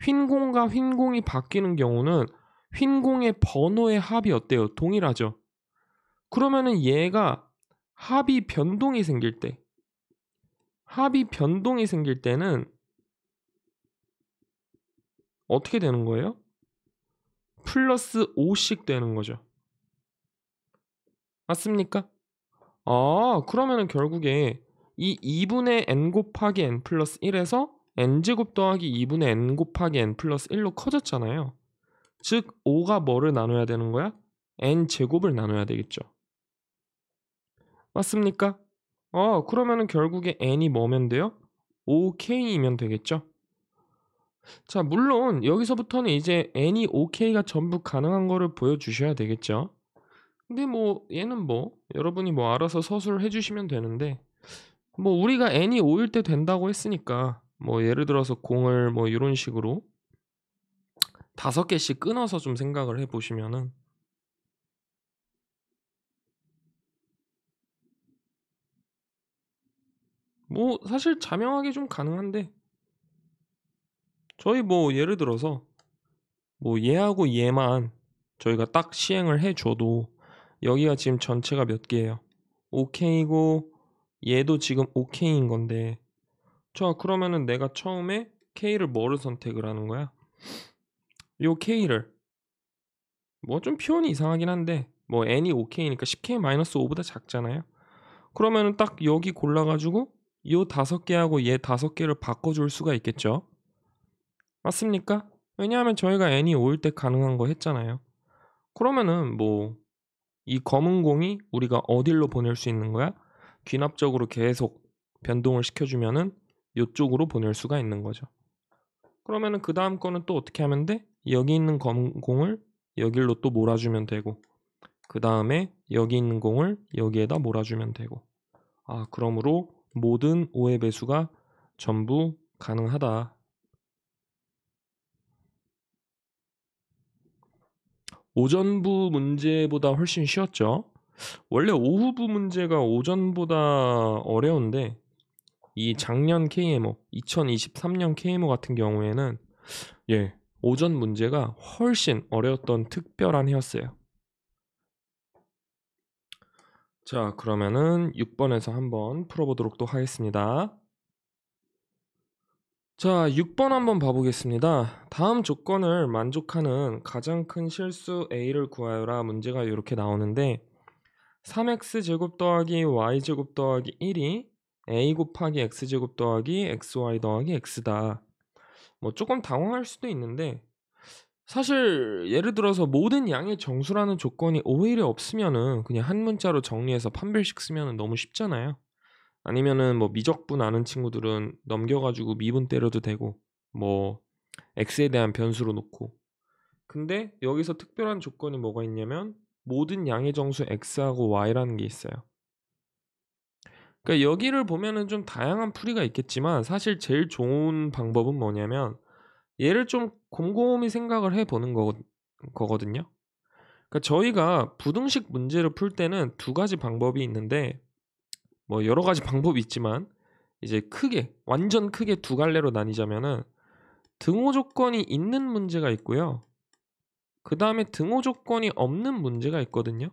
휜 공과 휜 공이 바뀌는 경우는 휜 공의 번호의 합이 어때요? 동일하죠. 그러면은 얘가 합이 변동이 생길 때는 어떻게 되는 거예요? 플러스 5씩 되는 거죠. 맞습니까? 그러면은 결국에 이 2분의 n 곱하기 n 플러스 1에서 n제곱 더하기 2분의 n 곱하기 n 플러스 1로 커졌잖아요. 즉 5가 뭐를 나눠야 되는 거야? n제곱을 나눠야 되겠죠. 맞습니까? 그러면은 결국에 n이 뭐면 돼요? 5k이면 되겠죠. 자, 물론 여기서부터는 이제 n이 5k가 전부 가능한 거를 보여주셔야 되겠죠. 근데 뭐 얘는 뭐 여러분이 뭐 알아서 서술을 해주시면 되는데, 뭐 우리가 n이 5일 때 된다고 했으니까 뭐 예를 들어서 공을 뭐 이런 식으로 5개씩 끊어서 좀 생각을 해보시면은, 뭐 사실 자명하게 좀 가능한데, 저희 뭐 예를 들어서 뭐 얘하고 얘만 저희가 딱 시행을 해줘도 여기가 지금 전체가 몇 개예요? 5K고 얘도 지금 5K인 건데, 자 그러면은 내가 처음에 K를 뭐를 선택을 하는 거야? 요 K를 뭐 좀 표현이 이상하긴 한데, 뭐 n이 5K니까 10K-5보다 작잖아요. 그러면은 딱 여기 골라가지고 요 5개하고 얘 5개를 바꿔줄 수가 있겠죠. 맞습니까? 왜냐하면 저희가 n이 5일 때 가능한 거 했잖아요. 그러면은 뭐 이 검은 공이 우리가 어디로 보낼 수 있는 거야? 귀납적으로 계속 변동을 시켜주면은 요쪽으로 보낼 수가 있는 거죠. 그러면은 그 다음 거는 또 어떻게 하면 돼? 여기 있는 검은 공을 여기로 또 몰아주면 되고, 그 다음에 여기 있는 공을 여기에다 몰아주면 되고. 그러므로 모든 5의 배수가 전부 가능하다. 오전부 문제보다 훨씬 쉬웠죠. 원래 오후부 문제가 오전보다 어려운데, 이 작년 KMO, 2023년 KMO 같은 경우에는 오전 문제가 훨씬 어려웠던 특별한 해였어요. 자, 그러면은 6번에서 한번 풀어보도록 또 하겠습니다. 자, 6번 한번 봐보겠습니다. 다음 조건을 만족하는 가장 큰 실수 A를 구하여라 문제가 이렇게 나오는데, 3x제곱 더하기 y제곱 더하기 1이 a 곱하기 x제곱 더하기 xy 더하기 x다. 뭐 조금 당황할 수도 있는데, 사실 예를 들어서 모든 양의 정수라는 조건이 오일이 없으면은 그냥 한 문자로 정리해서 판별식 쓰면은 너무 쉽잖아요. 아니면은 뭐 미적분 아는 친구들은 넘겨가지고 미분 때려도 되고, 뭐 x에 대한 변수로 놓고. 근데 여기서 특별한 조건이 뭐가 있냐면 모든 양의 정수 x하고 y라는 게 있어요. 그러니까 여기를 보면은 좀 다양한 풀이가 있겠지만, 사실 제일 좋은 방법은 뭐냐면 얘를 좀 곰곰이 생각을 해보는 거거든요. 그러니까 저희가 부등식 문제를 풀 때는 두 가지 방법이 있는데, 뭐 여러 가지 방법이 있지만 이제 완전 크게 두 갈래로 나뉘자면은 등호 조건이 있는 문제가 있고요. 그 다음에 등호 조건이 없는 문제가 있거든요.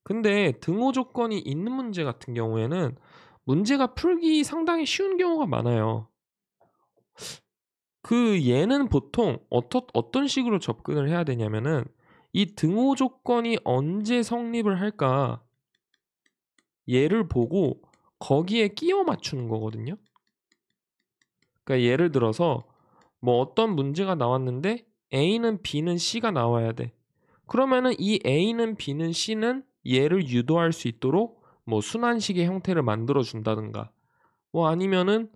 근데 등호 조건이 있는 문제 같은 경우에는 문제가 풀기 상당히 쉬운 경우가 많아요. 얘는 보통 어떤 식으로 접근을 해야 되냐면은, 이 등호 조건이 언제 성립을 할까 얘를 보고 거기에 끼워 맞추는 거거든요. 그러니까 예를 들어서 뭐 어떤 문제가 나왔는데 A는 B는 C가 나와야 돼. 그러면은 이 A는 B는 C는 얘를 유도할 수 있도록 뭐 순환식의 형태를 만들어 준다든가, 뭐 아니면은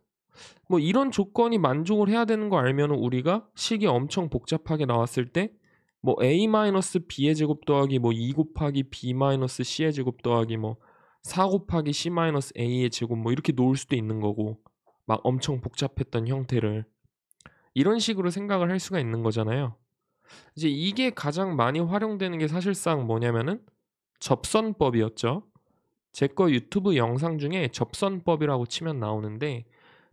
뭐 이런 조건이 만족을 해야 되는 거 알면은 우리가 식이 엄청 복잡하게 나왔을 때 뭐 a-b의 제곱 더하기 뭐 2 곱하기 b-c의 제곱 더하기 뭐 4 곱하기 c-a의 제곱 뭐 이렇게 놓을 수도 있는 거고, 막 엄청 복잡했던 형태를 이런 식으로 생각을 할 수가 있는 거잖아요. 이제 이게 가장 많이 활용되는 게 사실상 뭐냐면은 접선법이었죠. 제 거 유튜브 영상 중에 접선법이라고 치면 나오는데,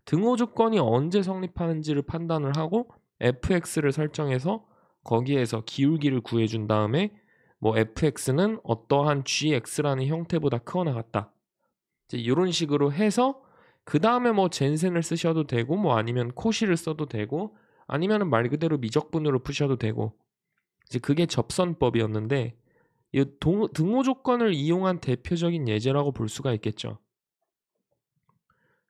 등호 조건이 언제 성립하는지를 판단을 하고 fx를 설정해서 거기에서 기울기를 구해준 다음에 뭐 fx는 어떠한 gx라는 형태보다 크거나 같다, 이제 이런 식으로 해서 그 다음에 뭐 젠센을 쓰셔도 되고 뭐 아니면 코시를 써도 되고 아니면은 말 그대로 미적분으로 푸셔도 되고, 이제 그게 접선법이었는데 이 등호 조건을 이용한 대표적인 예제라고 볼 수가 있겠죠.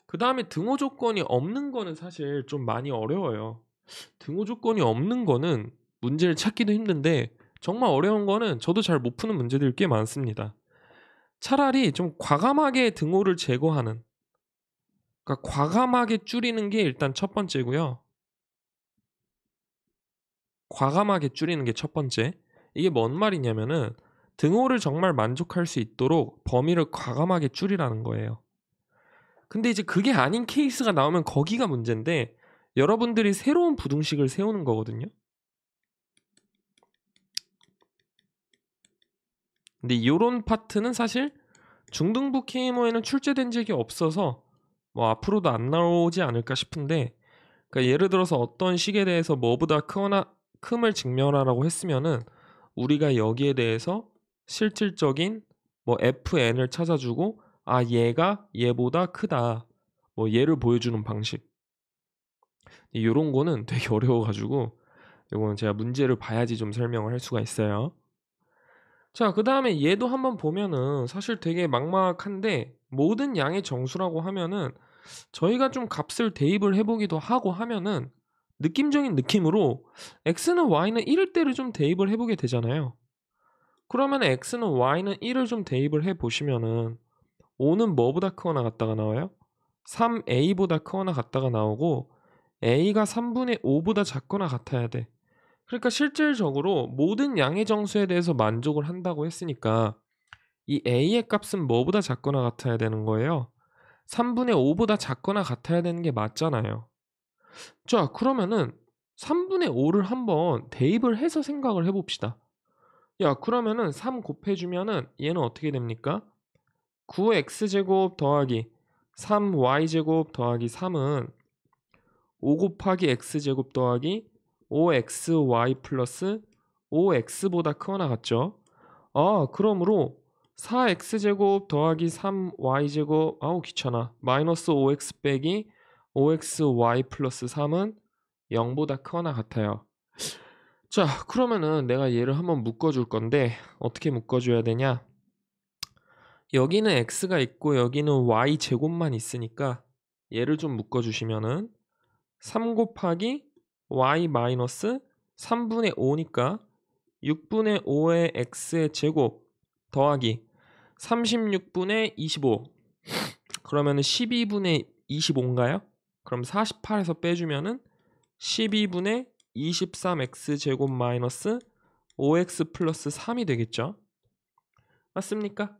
그 다음에 등호 조건이 없는 거는 사실 좀 많이 어려워요. 등호 조건이 없는 거는 문제를 찾기도 힘든데, 정말 어려운 거는 저도 잘 못 푸는 문제들이 꽤 많습니다. 차라리 좀 과감하게 등호를 제거하는, 그러니까 과감하게 줄이는 게 일단 첫 번째고요. 과감하게 줄이는 게 첫 번째. 이게 뭔 말이냐면은 등호를 정말 만족할 수 있도록 범위를 과감하게 줄이라는 거예요. 근데 이제 그게 아닌 케이스가 나오면 거기가 문제인데, 여러분들이 새로운 부등식을 세우는 거거든요. 근데 이런 파트는 사실 중등부 KMO에는 출제된 적이 없어서 뭐 앞으로도 안 나오지 않을까 싶은데, 그러니까 예를 들어서 어떤 식에 대해서 뭐보다 크거나 큼을 증명하라고 했으면은 우리가 여기에 대해서 실질적인 뭐 fn을 찾아주고, 아 얘가 얘보다 크다, 뭐 얘를 보여주는 방식, 이런 거는 되게 어려워가지고 이거는 제가 문제를 봐야지 좀 설명을 할 수가 있어요. 자, 그 다음에 얘도 한번 보면은 사실 되게 막막한데, 모든 양의 정수라고 하면은 저희가 좀 값을 대입을 해보기도 하고 하면은 느낌적인 느낌으로 x는 y는 1일 때를 좀 대입을 해보게 되잖아요. 그러면 x는 y는 1을 좀 대입을 해보시면은 5는 뭐보다 크거나 같다가 나와요? 3a보다 크거나 같다가 나오고, a가 3분의 5보다 작거나 같아야 돼. 그러니까 실질적으로 모든 양의 정수에 대해서 만족을 한다고 했으니까 이 a의 값은 뭐보다 작거나 같아야 되는 거예요. 3분의 5보다 작거나 같아야 되는 게 맞잖아요. 자, 그러면은 3분의 5를 한번 대입을 해서 생각을 해봅시다. 야, 그러면은 3 곱해주면은 얘는 어떻게 됩니까? 9x제곱 더하기 3y제곱 더하기 3은 5 곱하기 x제곱 더하기 5xy 플러스 5x보다 크거나 같죠? 아, 그러므로 4x제곱 더하기 3y제곱, 아우 귀찮아, 마이너스 5x 빼기 5xy 플러스 3은 0보다 크거나 같아요. 자, 그러면은 내가 얘를 한번 묶어줄 건데 어떻게 묶어줘야 되냐? 여기는 x가 있고 여기는 y제곱만 있으니까 얘를 좀 묶어주시면은 3 곱하기 y 마이너스 3분의 5니까 6분의 5의 x의 제곱 더하기 36분의 25, 그러면은 12분의 25인가요? 그럼 48에서 빼주면은 12분의 23x 제곱 마이너스 5x 플러스 3이 되겠죠? 맞습니까?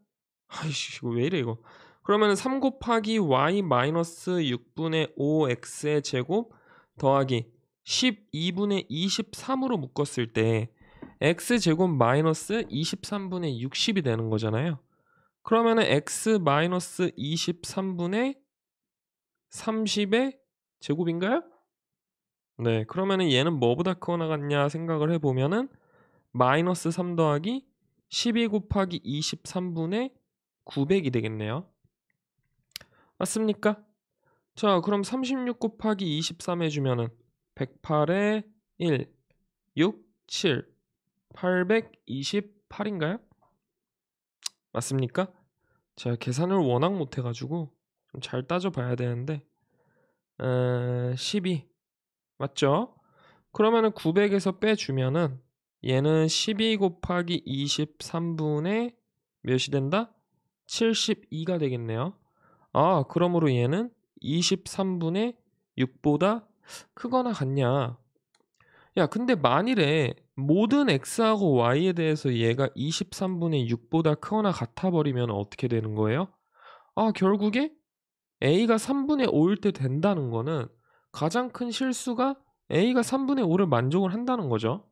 아이씨, 이거 왜 이래 이거. 그러면은 3 곱하기 y 마이너스 6분의 5x의 제곱 더하기 12분의 23으로 묶었을 때 x제곱 마이너스 23분의 60이 되는 거잖아요. 그러면은 x 마이너스 23분의 30의 제곱인가요? 네, 그러면은 얘는 뭐보다 크거나 같냐 생각을 해보면은 마이너스 3 더하기 12 곱하기 23분의 900이 되겠네요. 맞습니까? 자, 그럼 36 곱하기 23 해주면은 108에 1, 6, 7, 828인가요? 맞습니까? 제가 계산을 워낙 못해가지고 좀 잘 따져봐야 되는데 12 맞죠? 그러면은 900에서 빼주면은 얘는 12 곱하기 23분의 몇이 된다? 72가 되겠네요. 아, 그러므로 얘는 23분의 6보다 크거나 같냐? 야, 근데 만일에 모든 x하고 y에 대해서 얘가 23분의 6보다 크거나 같아 버리면 어떻게 되는 거예요? 아, 결국에 a가 3분의 5일 때 된다는 거는 가장 큰 실수가 a가 3분의 5를 만족을 한다는 거죠.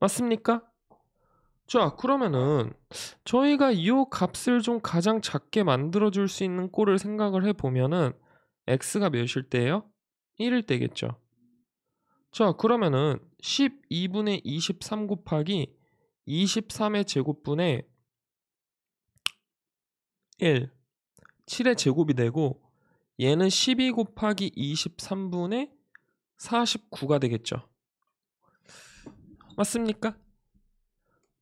맞습니까? 자, 그러면은 저희가 이 값을 좀 가장 작게 만들어 줄 수 있는 꼴을 생각을 해 보면은 x가 몇일 때예요? 1일 때겠죠. 자, 그러면은 12분의 23 곱하기 23의 제곱분의 1, 7의 제곱이 되고 얘는 12 곱하기 23분의 49가 되겠죠. 맞습니까?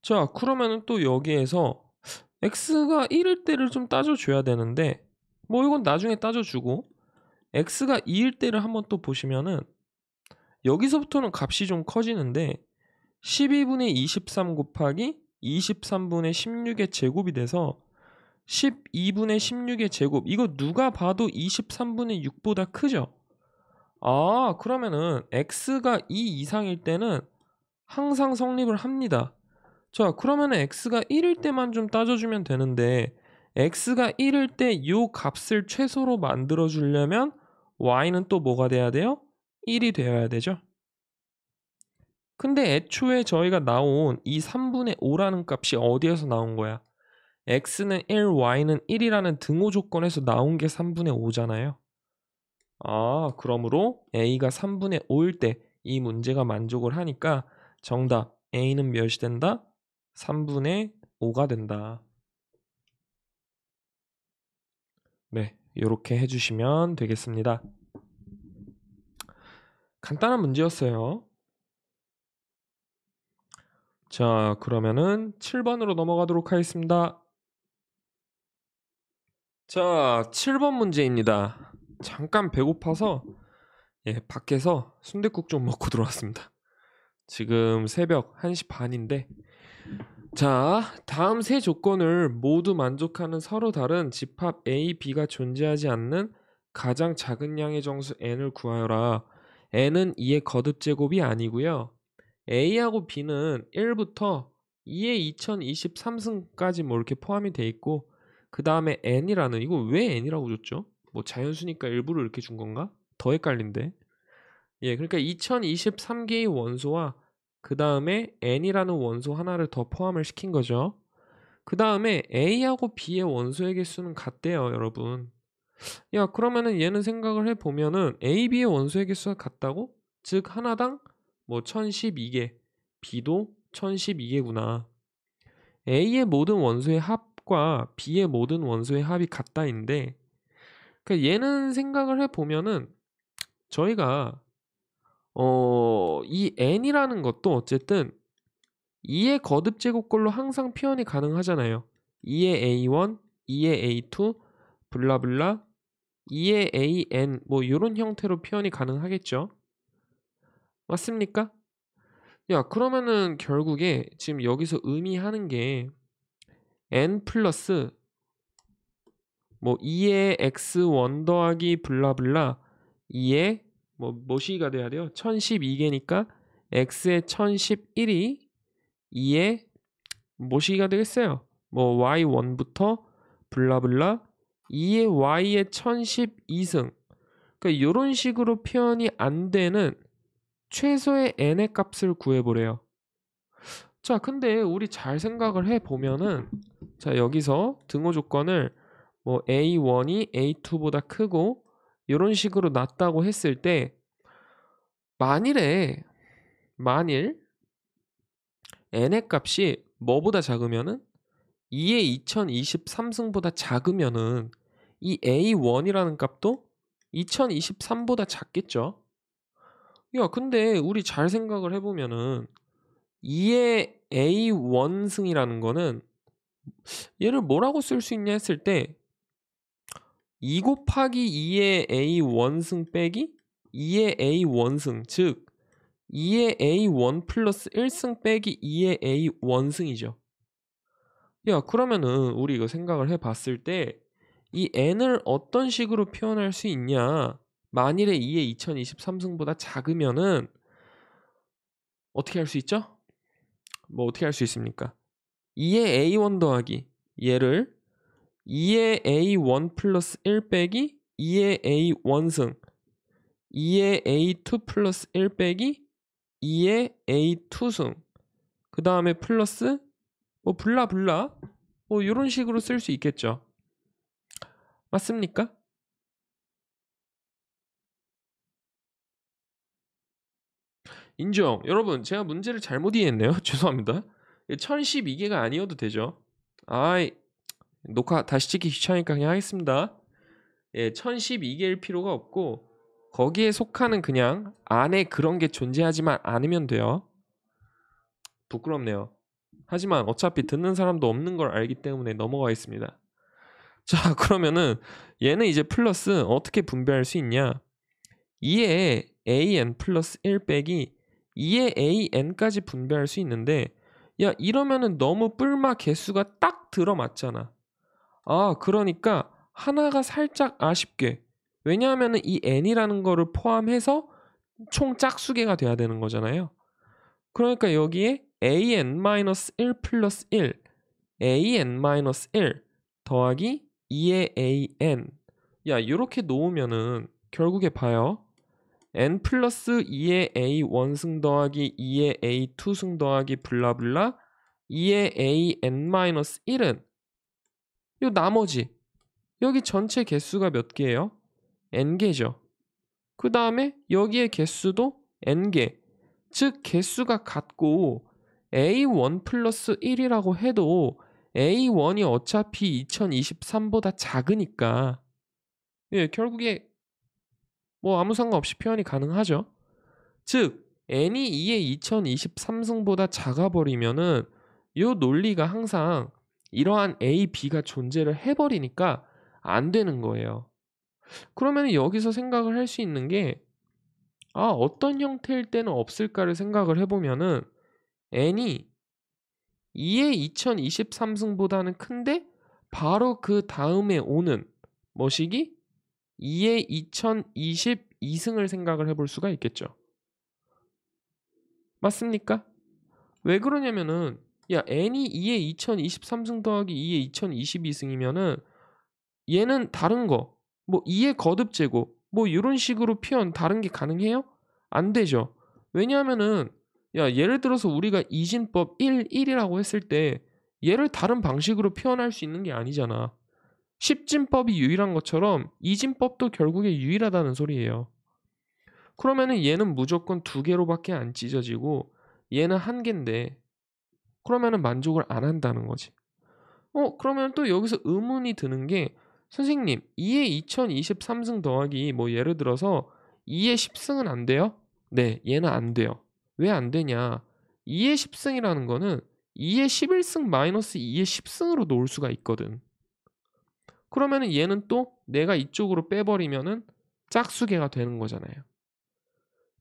자, 그러면은 또 여기에서 x가 1일 때를 좀 따져줘야 되는데 뭐 이건 나중에 따져주고 x가 2일 때를 한번 또 보시면은 여기서부터는 값이 좀 커지는데 12분의 23 곱하기 23분의 16의 제곱이 돼서 12분의 16의 제곱, 이거 누가 봐도 23분의 6보다 크죠? 아, 그러면은 x가 2 이상일 때는 항상 성립을 합니다. 자, 그러면은 x가 1일 때만 좀 따져주면 되는데 x가 1일 때 이 값을 최소로 만들어 주려면 y는 또 뭐가 돼야 돼요? 1이 되어야 되죠. 근데 애초에 저희가 나온 이 3분의 5라는 값이 어디에서 나온 거야? x는 1, y는 1이라는 등호 조건에서 나온 게 3분의 5잖아요. 아, 그러므로 a가 3분의 5일 때 이 문제가 만족을 하니까 정답 a는 몇이 된다? 3분의 5가 된다. 네, 이렇게 해주시면 되겠습니다. 간단한 문제였어요. 자, 그러면은 7번으로 넘어가도록 하겠습니다. 자, 7번 문제입니다. 잠깐 배고파서 밖에서 순댓국 좀 먹고 들어왔습니다. 지금 새벽 1시 반인데 자, 다음 세 조건을 모두 만족하는 서로 다른 집합 A, B가 존재하지 않는 가장 작은 양의 정수 n을 구하여라. n은 2의 거듭제곱이 아니고요. A하고 B는 1부터 2의 2023승까지 뭐 이렇게 포함이 돼 있고 그 다음에 n이라는, 이거 왜 n이라고 줬죠? 뭐 자연수니까 일부러 이렇게 준 건가? 더 헷갈린데. 그러니까 2023개의 원소와 그 다음에 n이라는 원소 하나를 더 포함을 시킨 거죠. 그 다음에 a하고 b의 원소의 개수는 같대요, 여러분. 야, 그러면은 얘는 생각을 해보면은 a, b의 원소의 개수가 같다고? 즉 하나당 뭐 1012개, b도 1012개구나. a의 모든 원소의 합과 b의 모든 원소의 합이 같다인데, 그러니까 얘는 생각을 해보면은 저희가 이 n이라는 것도 어쨌든 2의 거듭 제곱꼴로 항상 표현이 가능하잖아요. 2의 a1, 2의 a2, 블라블라, 2의 an 뭐 이런 형태로 표현이 가능하겠죠. 맞습니까? 야, 그러면은 결국에 지금 여기서 의미하는 게 n 플러스 뭐 2의 x1 더하기 블라블라 2의 뭐시가 돼야 돼요? 1012개니까 x의 1011이 2의 뭐시기가 되겠어요? 뭐 y1부터 블라블라 2의 y의 1012승. 그러니까 이런 식으로 표현이 안 되는 최소의 n의 값을 구해보래요. 자, 근데 우리 잘 생각을 해보면은 자, 여기서 등호 조건을 뭐 a1이 a2보다 크고 이런 식으로 낮다고 했을 때 만일 n의 값이 뭐보다 작으면은 2의 2023승보다 작으면은 이 a1이라는 값도 2023보다 작겠죠. 야, 근데 우리 잘 생각을 해보면은 2의 a1승이라는 거는 얘를 뭐라고 쓸 수 있냐 했을 때 2 곱하기 2의 a1승 빼기 2의 a1승, 즉 2의 a1 플러스 1승 빼기 2의 a1승이죠. 야, 그러면은 우리 이거 생각을 해봤을 때 이 n을 어떤 식으로 표현할 수 있냐? 만일에 2의 2023승보다 작으면은 어떻게 할 수 있죠? 뭐 어떻게 할 수 있습니까? 2의 a1 더하기 얘를 2의 a1 플러스 1 빼기 2의 a1승 2의 a2 플러스 1 빼기 2의 a2승 그 다음에 플러스 뭐 블라블라 뭐 이런 식으로 쓸 수 있겠죠. 맞습니까? 인정. 여러분 제가 문제를 잘못 이해했네요. 죄송합니다. 1012개가 아니어도 되죠. 아이 녹화 다시 찍기 귀찮으니까 그냥 하겠습니다. 1012개일 필요가 없고 거기에 속하는 그냥 안에 그런 게 존재하지만 않으면 돼요. 부끄럽네요. 하지만 어차피 듣는 사람도 없는 걸 알기 때문에 넘어가겠습니다. 자, 그러면은 얘는 이제 플러스 어떻게 분배할 수 있냐? 2의 an 플러스 1 빼기 2의 an까지 분배할 수 있는데 야 이러면은 너무 뿔마 개수가 딱 들어맞잖아. 아 그러니까 하나가 살짝 아쉽게 왜냐하면은 이 n이라는 거를 포함해서 총 짝수계가 돼야 되는 거잖아요. 그러니까 여기에 an-1 플러스 1 an-1 더하기 2의 an 야 이렇게 놓으면은 결국에 봐요. n 플러스 2의 a 원승 더하기 2의 a 2승 더하기 블라블라 2의 a n-1은 요 나머지 여기 전체 개수가 몇 개예요? n개죠. 그 다음에 여기에 개수도 n개 즉 개수가 같고 a1 플러스 1이라고 해도 a1이 어차피 2023보다 작으니까 결국에 뭐 아무 상관없이 표현이 가능하죠. 즉 n이 2의 2023승보다 작아버리면은 이 논리가 항상 이러한 a, b가 존재를 해버리니까 안 되는 거예요. 그러면 여기서 생각을 할 수 있는 게 어떤 형태일 때는 없을까를 생각을 해보면은 n이 2의 2023승보다는 큰데 바로 그 다음에 오는 뭐시기? 2의 2022승을 생각을 해볼 수가 있겠죠. 맞습니까? 왜 그러냐면은 야 n이 2의 2023승 더하기 2의 2022승이면은 얘는 다른 거 뭐 2의 거듭제곱 뭐 이런 식으로 표현 다른 게 가능해요? 안 되죠. 왜냐하면은 야 예를 들어서 우리가 이진법 1이라고 했을 때 얘를 다른 방식으로 표현할 수 있는 게 아니잖아. 십진법이 유일한 것처럼 이진법도 결국에 유일하다는 소리예요. 그러면은 얘는 무조건 두 개로밖에 안 찢어지고 얘는 한 개인데 그러면은 만족을 안 한다는 거지. 그러면 또 여기서 의문이 드는 게 선생님 2의 2023승 더하기 뭐 예를 들어서 2의 10승은 안 돼요? 네, 얘는 안 돼요. 왜 안 되냐? 2의 10승이라는 거는 2의 11승 마이너스 2의 10승으로 놓을 수가 있거든. 그러면은 얘는 또 내가 이쪽으로 빼버리면은 짝수계가 되는 거잖아요.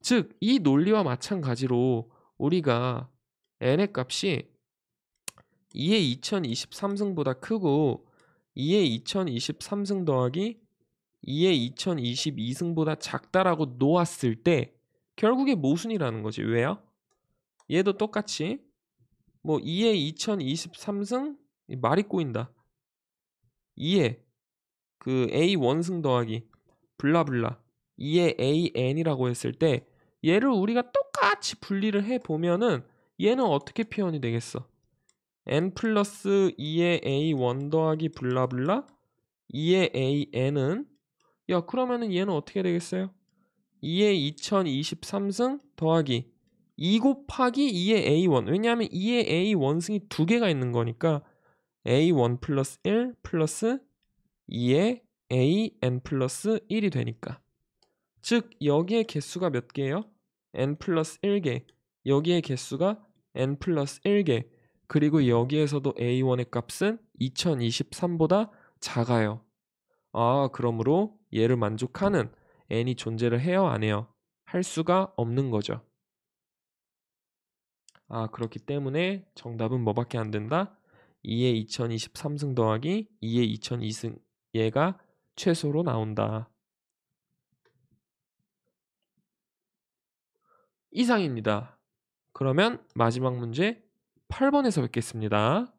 즉, 이 논리와 마찬가지로 우리가 n의 값이 2의 2023승보다 크고 2의 2023승 더하기 2의 2022승보다 작다라고 놓았을 때 결국에 모순이라는 거지. 왜요? 얘도 똑같이 뭐 2의 2023승 말이 꼬인다. 2의 그 a 원승 더하기 블라블라 2의 an이라고 했을 때 얘를 우리가 똑같이 분리를 해보면은 얘는 어떻게 표현이 되겠어? n 플러스 2의 a1 더하기 블라블라 2의 an은 야 그러면은 얘는 어떻게 되겠어요? 2의 2023승 더하기 2 곱하기 2의 a1 왜냐하면 2의 a1승이 두 개가 있는 거니까 a1 플러스 1 플러스 2의 an 플러스 1이 되니까 즉 여기에 개수가 몇 개예요? n 플러스 1개 여기에 개수가 n 플러스 1개 그리고 여기에서도 a1의 값은 2023보다 작아요. 그러므로 얘를 만족하는 n이 존재를 해요 안 해요? 할 수가 없는 거죠. 그렇기 때문에 정답은 뭐밖에 안 된다? 2의 2023승 더하기 2의 2022승 얘가 최소로 나온다. 이상입니다. 그러면 마지막 문제 8번에서 뵙겠습니다.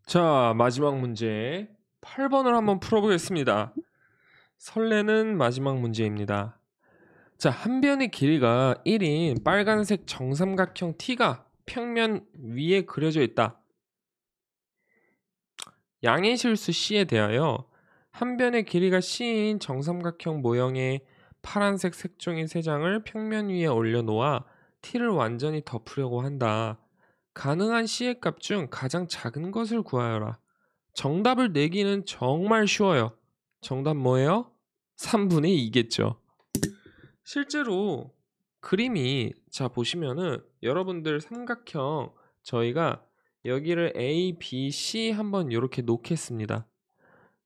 자, 마지막 문제 8번을 한번 풀어보겠습니다. 설레는 마지막 문제입니다. 자, 한 변의 길이가 1인 빨간색 정삼각형 T가 평면 위에 그려져 있다. 양의 실수 C에 대하여 한 변의 길이가 C인 정삼각형 모형의 파란색 색종이 3장을 평면 위에 올려놓아 T를 완전히 덮으려고 한다. 가능한 C의 값 중 가장 작은 것을 구하여라. 정답을 내기는 정말 쉬워요. 정답 뭐예요? 3분의 2겠죠. 실제로 그림이 자 보시면은 여러분들 삼각형 저희가 여기를 A, B, C 한번 이렇게 놓겠습니다.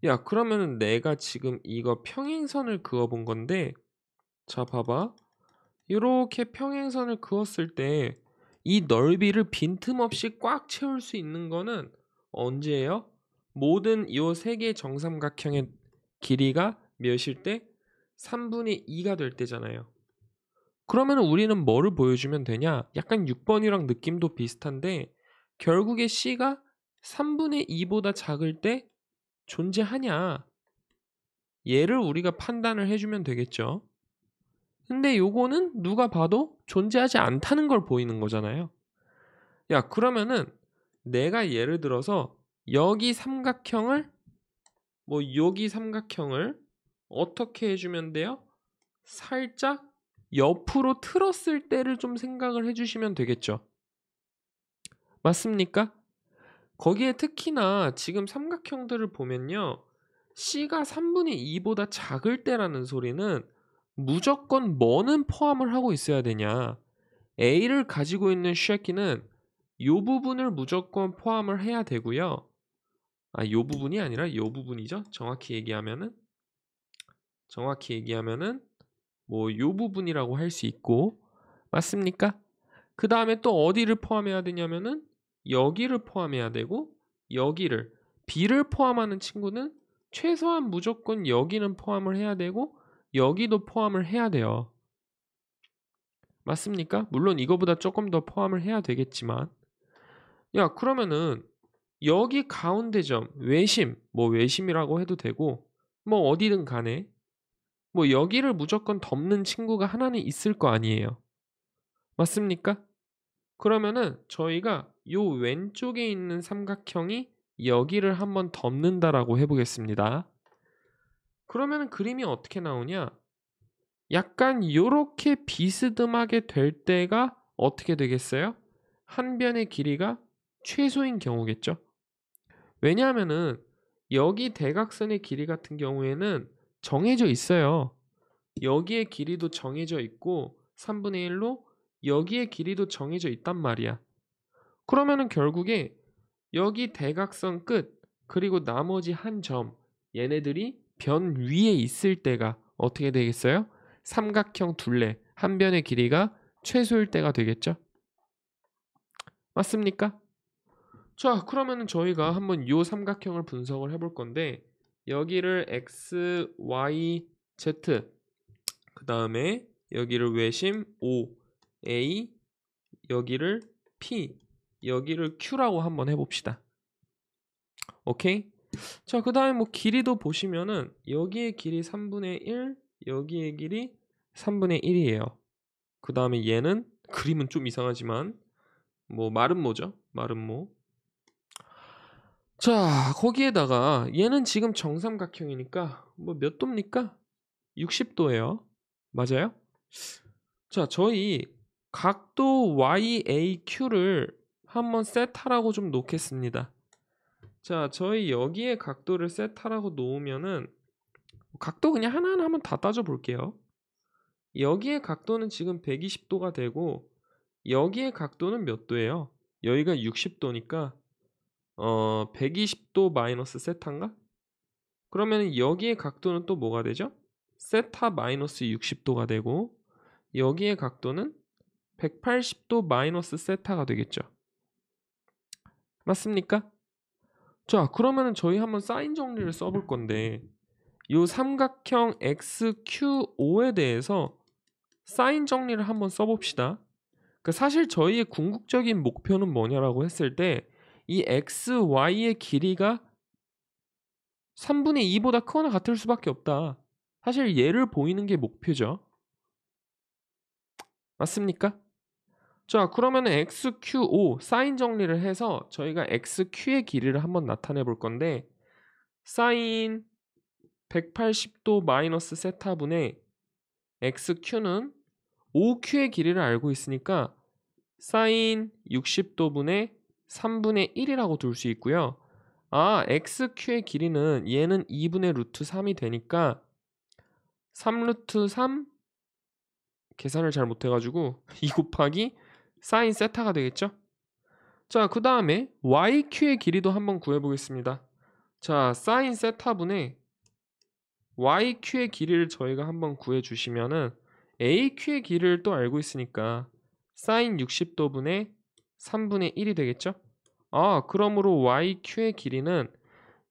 야, 그러면은 내가 지금 이거 평행선을 그어 본 건데 자 봐봐. 이렇게 평행선을 그었을 때 이 넓이를 빈틈없이 꽉 채울 수 있는 거는 언제예요? 모든 이 세 개의 정삼각형의 길이가 몇일 때? 3분의 2가 될 때잖아요. 그러면 우리는 뭐를 보여주면 되냐? 약간 6번이랑 느낌도 비슷한데 결국에 C가 3분의 2보다 작을 때 존재하냐? 얘를 우리가 판단을 해주면 되겠죠. 근데 요거는 누가 봐도 존재하지 않다는 걸 보이는 거잖아요. 야, 그러면은 내가 예를 들어서 여기 삼각형을 여기 삼각형을 어떻게 해주면 돼요? 살짝 옆으로 틀었을 때를 좀 생각을 해주시면 되겠죠. 맞습니까? 거기에 특히나 지금 삼각형들을 보면요. C가 3분의 2보다 작을 때라는 소리는 무조건 뭐는 포함을 하고 있어야 되냐. A를 가지고 있는 쉐키는 요 부분을 무조건 포함을 해야 되고요. 요 부분이 아니라 요 부분이죠. 정확히 얘기하면은 요 부분이라고 할 수 있고 맞습니까? 그 다음에 또 어디를 포함해야 되냐면은 여기를 포함해야 되고 여기를 B를 포함하는 친구는 최소한 무조건 여기는 포함을 해야 되고 여기도 포함을 해야 돼요. 맞습니까? 물론 이거보다 조금 더 포함을 해야 되겠지만 야, 그러면은 여기 가운데 점 외심 외심이라고 해도 되고 어디든 간에 여기를 무조건 덮는 친구가 하나는 있을 거 아니에요. 맞습니까? 그러면은 저희가 요 왼쪽에 있는 삼각형이 여기를 한번 덮는다라고 해보겠습니다. 그러면은 그림이 어떻게 나오냐? 약간 요렇게 비스듬하게 될 때가 어떻게 되겠어요? 한 변의 길이가 최소인 경우겠죠. 왜냐하면은 여기 대각선의 길이 같은 경우에는 정해져 있어요. 여기의 길이도 정해져 있고 3분의 1로 여기의 길이도 정해져 있단 말이야. 그러면은 결국에 여기 대각선 끝 그리고 나머지 한 점 얘네들이 변 위에 있을 때가 어떻게 되겠어요? 삼각형 둘레 한 변의 길이가 최소일 때가 되겠죠? 맞습니까? 자, 그러면은 저희가 한번 이 삼각형을 분석을 해볼 건데 여기를 x, y, z 그 다음에 여기를 외심 O, A, 여기를 P, 여기를 Q라고 한번 해봅시다. 오케이? 자, 그 다음에 길이도 보시면은 여기의 길이 3분의 1, 여기의 길이 3분의 1이에요. 그 다음에 얘는 그림은 좀 이상하지만 마른 모죠? 마른 모. 자, 거기에다가 얘는 지금 정삼각형이니까 몇 도입니까? 60도예요. 맞아요? 자, 저희 각도 YAQ를 한번 세타라고 좀 놓겠습니다. 자, 저희 여기에 각도를 세타라고 놓으면은 각도 그냥 하나하나 한번 다 따져 볼게요. 여기에 각도는 지금 120도가 되고 여기에 각도는 몇 도예요? 여기가 60도니까 120도 마이너스 세타인가? 그러면 여기에 각도는 또 뭐가 되죠? 세타 마이너스 60도가 되고 여기에 각도는 180도 마이너스 세타가 되겠죠. 맞습니까? 자, 그러면은 저희 한번 사인 정리를 써볼 건데 요 삼각형 XQ5에 대해서 사인 정리를 한번 써봅시다. 사실 저희의 궁극적인 목표는 뭐냐라고 했을 때 이 XY의 길이가 3분의 2보다 크거나 같을 수밖에 없다. 사실 얘를 보이는 게 목표죠. 맞습니까? 자, 그러면은 XQ5 사인 정리를 해서 저희가 XQ의 길이를 한번 나타내 볼 건데 사인 180도 마이너스 세타분의 XQ는 5Q의 길이를 알고 있으니까 사인 60도분의 3분의 1이라고 둘 수 있고요. XQ의 길이는 얘는 2분의 루트 3이 되니까 3 루트 3 계산을 잘 못해가지고 2 곱하기 사인 세타가 되겠죠? 자, 그 다음에 YQ의 길이도 한번 구해보겠습니다. 자, 사인 세타분의 YQ의 길이를 저희가 한번 구해주시면은 AQ의 길이를 또 알고 있으니까 사인 60도분의 3분의 1이 되겠죠? 그러므로 YQ의 길이는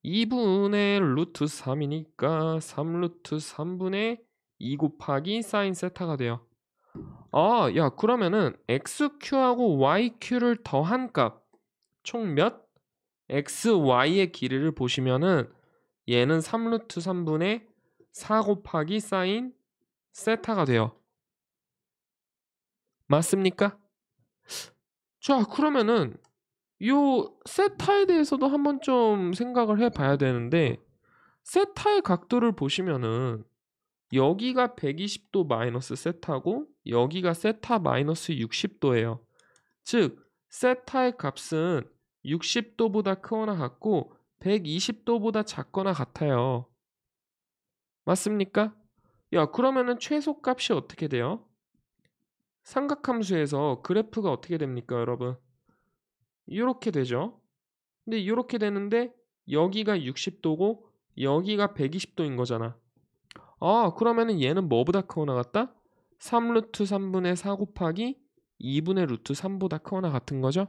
2분의 루트 3이니까 3 루트 3분의 2 곱하기 사인 세타가 돼요. 야, 그러면은 XQ하고 YQ를 더한 값 총 몇? XY의 길이를 보시면은 얘는 3 루트 3분의 4 곱하기 사인 세타가 돼요. 맞습니까? 자, 그러면은 요 세타에 대해서도 한번 좀 생각을 해봐야 되는데 세타의 각도를 보시면은 여기가 120도 마이너스 세타고 여기가 세타 마이너스 60도예요. 즉 세타의 값은 60도보다 크거나 같고 120도보다 작거나 같아요. 맞습니까? 야, 그러면은 최소값이 어떻게 돼요? 삼각함수에서 그래프가 어떻게 됩니까, 여러분? 이렇게 되죠. 근데 이렇게 되는데 여기가 60도고 여기가 120도인 거잖아. 그러면은 얘는 뭐보다 크거나 같다? 3 루트 3분의 4 곱하기 2분의 루트 3보다 크거나 같은 거죠.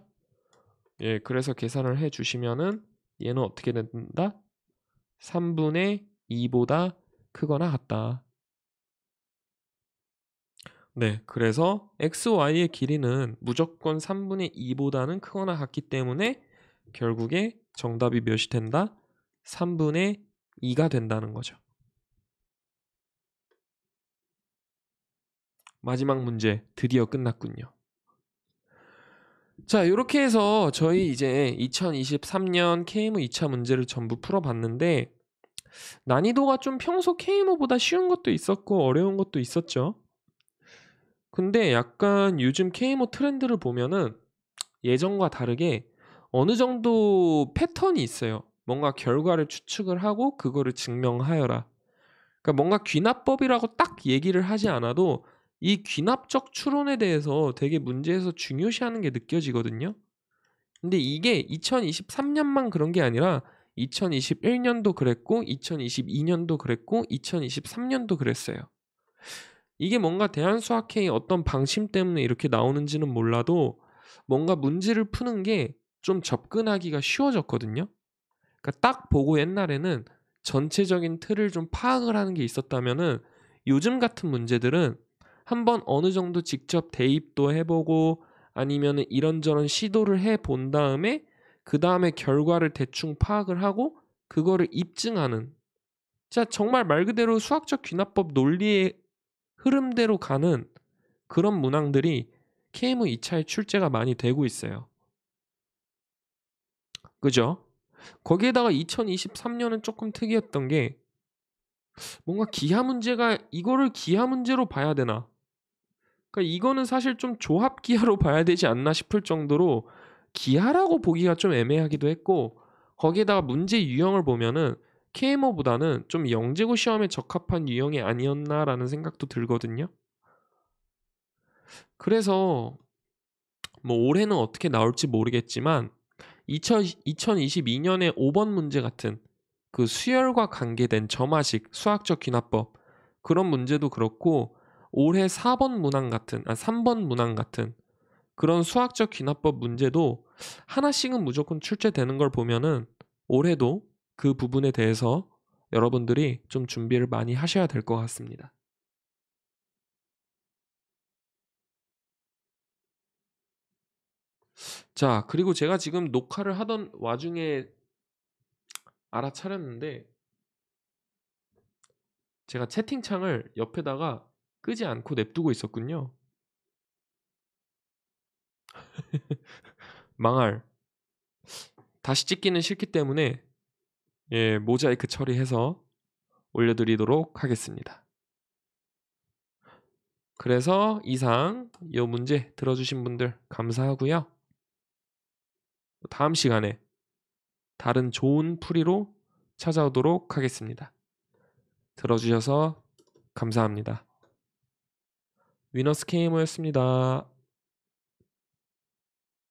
예, 그래서 계산을 해 주시면은 얘는 어떻게 된다? 3분의 2보다 크거나 같다. 네, 그래서 XY의 길이는 무조건 3분의 2보다는 크거나 같기 때문에 결국에 정답이 몇이 된다? 3분의 2가 된다는 거죠. 마지막 문제 드디어 끝났군요. 자, 이렇게 해서 저희 이제 2023년 KMO 2차 문제를 전부 풀어봤는데 난이도가 좀 평소 KMO보다 쉬운 것도 있었고 어려운 것도 있었죠. 근데 약간 요즘 KMO 트렌드를 보면은 예전과 다르게 어느 정도 패턴이 있어요. 뭔가 결과를 추측을 하고 그거를 증명하여라. 그러니까 뭔가 귀납법이라고 딱 얘기를 하지 않아도 이 귀납적 추론에 대해서 되게 문제에서 중요시하는 게 느껴지거든요. 근데 이게 2023년만 그런 게 아니라 2021년도 그랬고 2022년도 그랬고 2023년도 그랬어요. 이게 뭔가 대한수학회의 어떤 방침 때문에 이렇게 나오는지는 몰라도 뭔가 문제를 푸는 게 좀 접근하기가 쉬워졌거든요. 그러니까 딱 보고 옛날에는 전체적인 틀을 좀 파악을 하는 게 있었다면은 요즘 같은 문제들은 한번 어느 정도 직접 대입도 해보고 아니면은 이런저런 시도를 해본 다음에 그 다음에 결과를 대충 파악을 하고 그거를 입증하는 진짜 정말 말 그대로 수학적 귀납법 논리의 흐름대로 가는 그런 문항들이 KMO 2차에 출제가 많이 되고 있어요. 그죠? 거기에다가 2023년은 조금 특이했던 게 뭔가 기하 문제가 이거를 기하 문제로 봐야 되나? 그러니까 이거는 사실 좀 조합 기하로 봐야 되지 않나 싶을 정도로 기하라고 보기가 좀 애매하기도 했고 거기에다가 문제 유형을 보면은 KMO보다는 좀 영재고 시험에 적합한 유형이 아니었나라는 생각도 들거든요. 그래서 뭐 올해는 어떻게 나올지 모르겠지만 2022년에 5번 문제 같은 그 수열과 관계된 점화식 수학적 귀납법 그런 문제도 그렇고 올해 4번 문항 같은 3번 문항 같은 그런 수학적 귀납법 문제도 하나씩은 무조건 출제되는 걸 보면은 올해도 그 부분에 대해서 여러분들이 좀 준비를 많이 하셔야 될 것 같습니다. 자, 그리고 제가 지금 녹화를 하던 와중에 알아차렸는데 제가 채팅창을 옆에다가 끄지 않고 냅두고 있었군요. 망할. 다시 찍기는 싫기 때문에 모자이크 처리해서 올려드리도록 하겠습니다. 그래서 이상 이 문제 들어주신 분들 감사하고요. 다음 시간에 다른 좋은 풀이로 찾아오도록 하겠습니다. 들어주셔서 감사합니다. 위너스 KMO였습니다.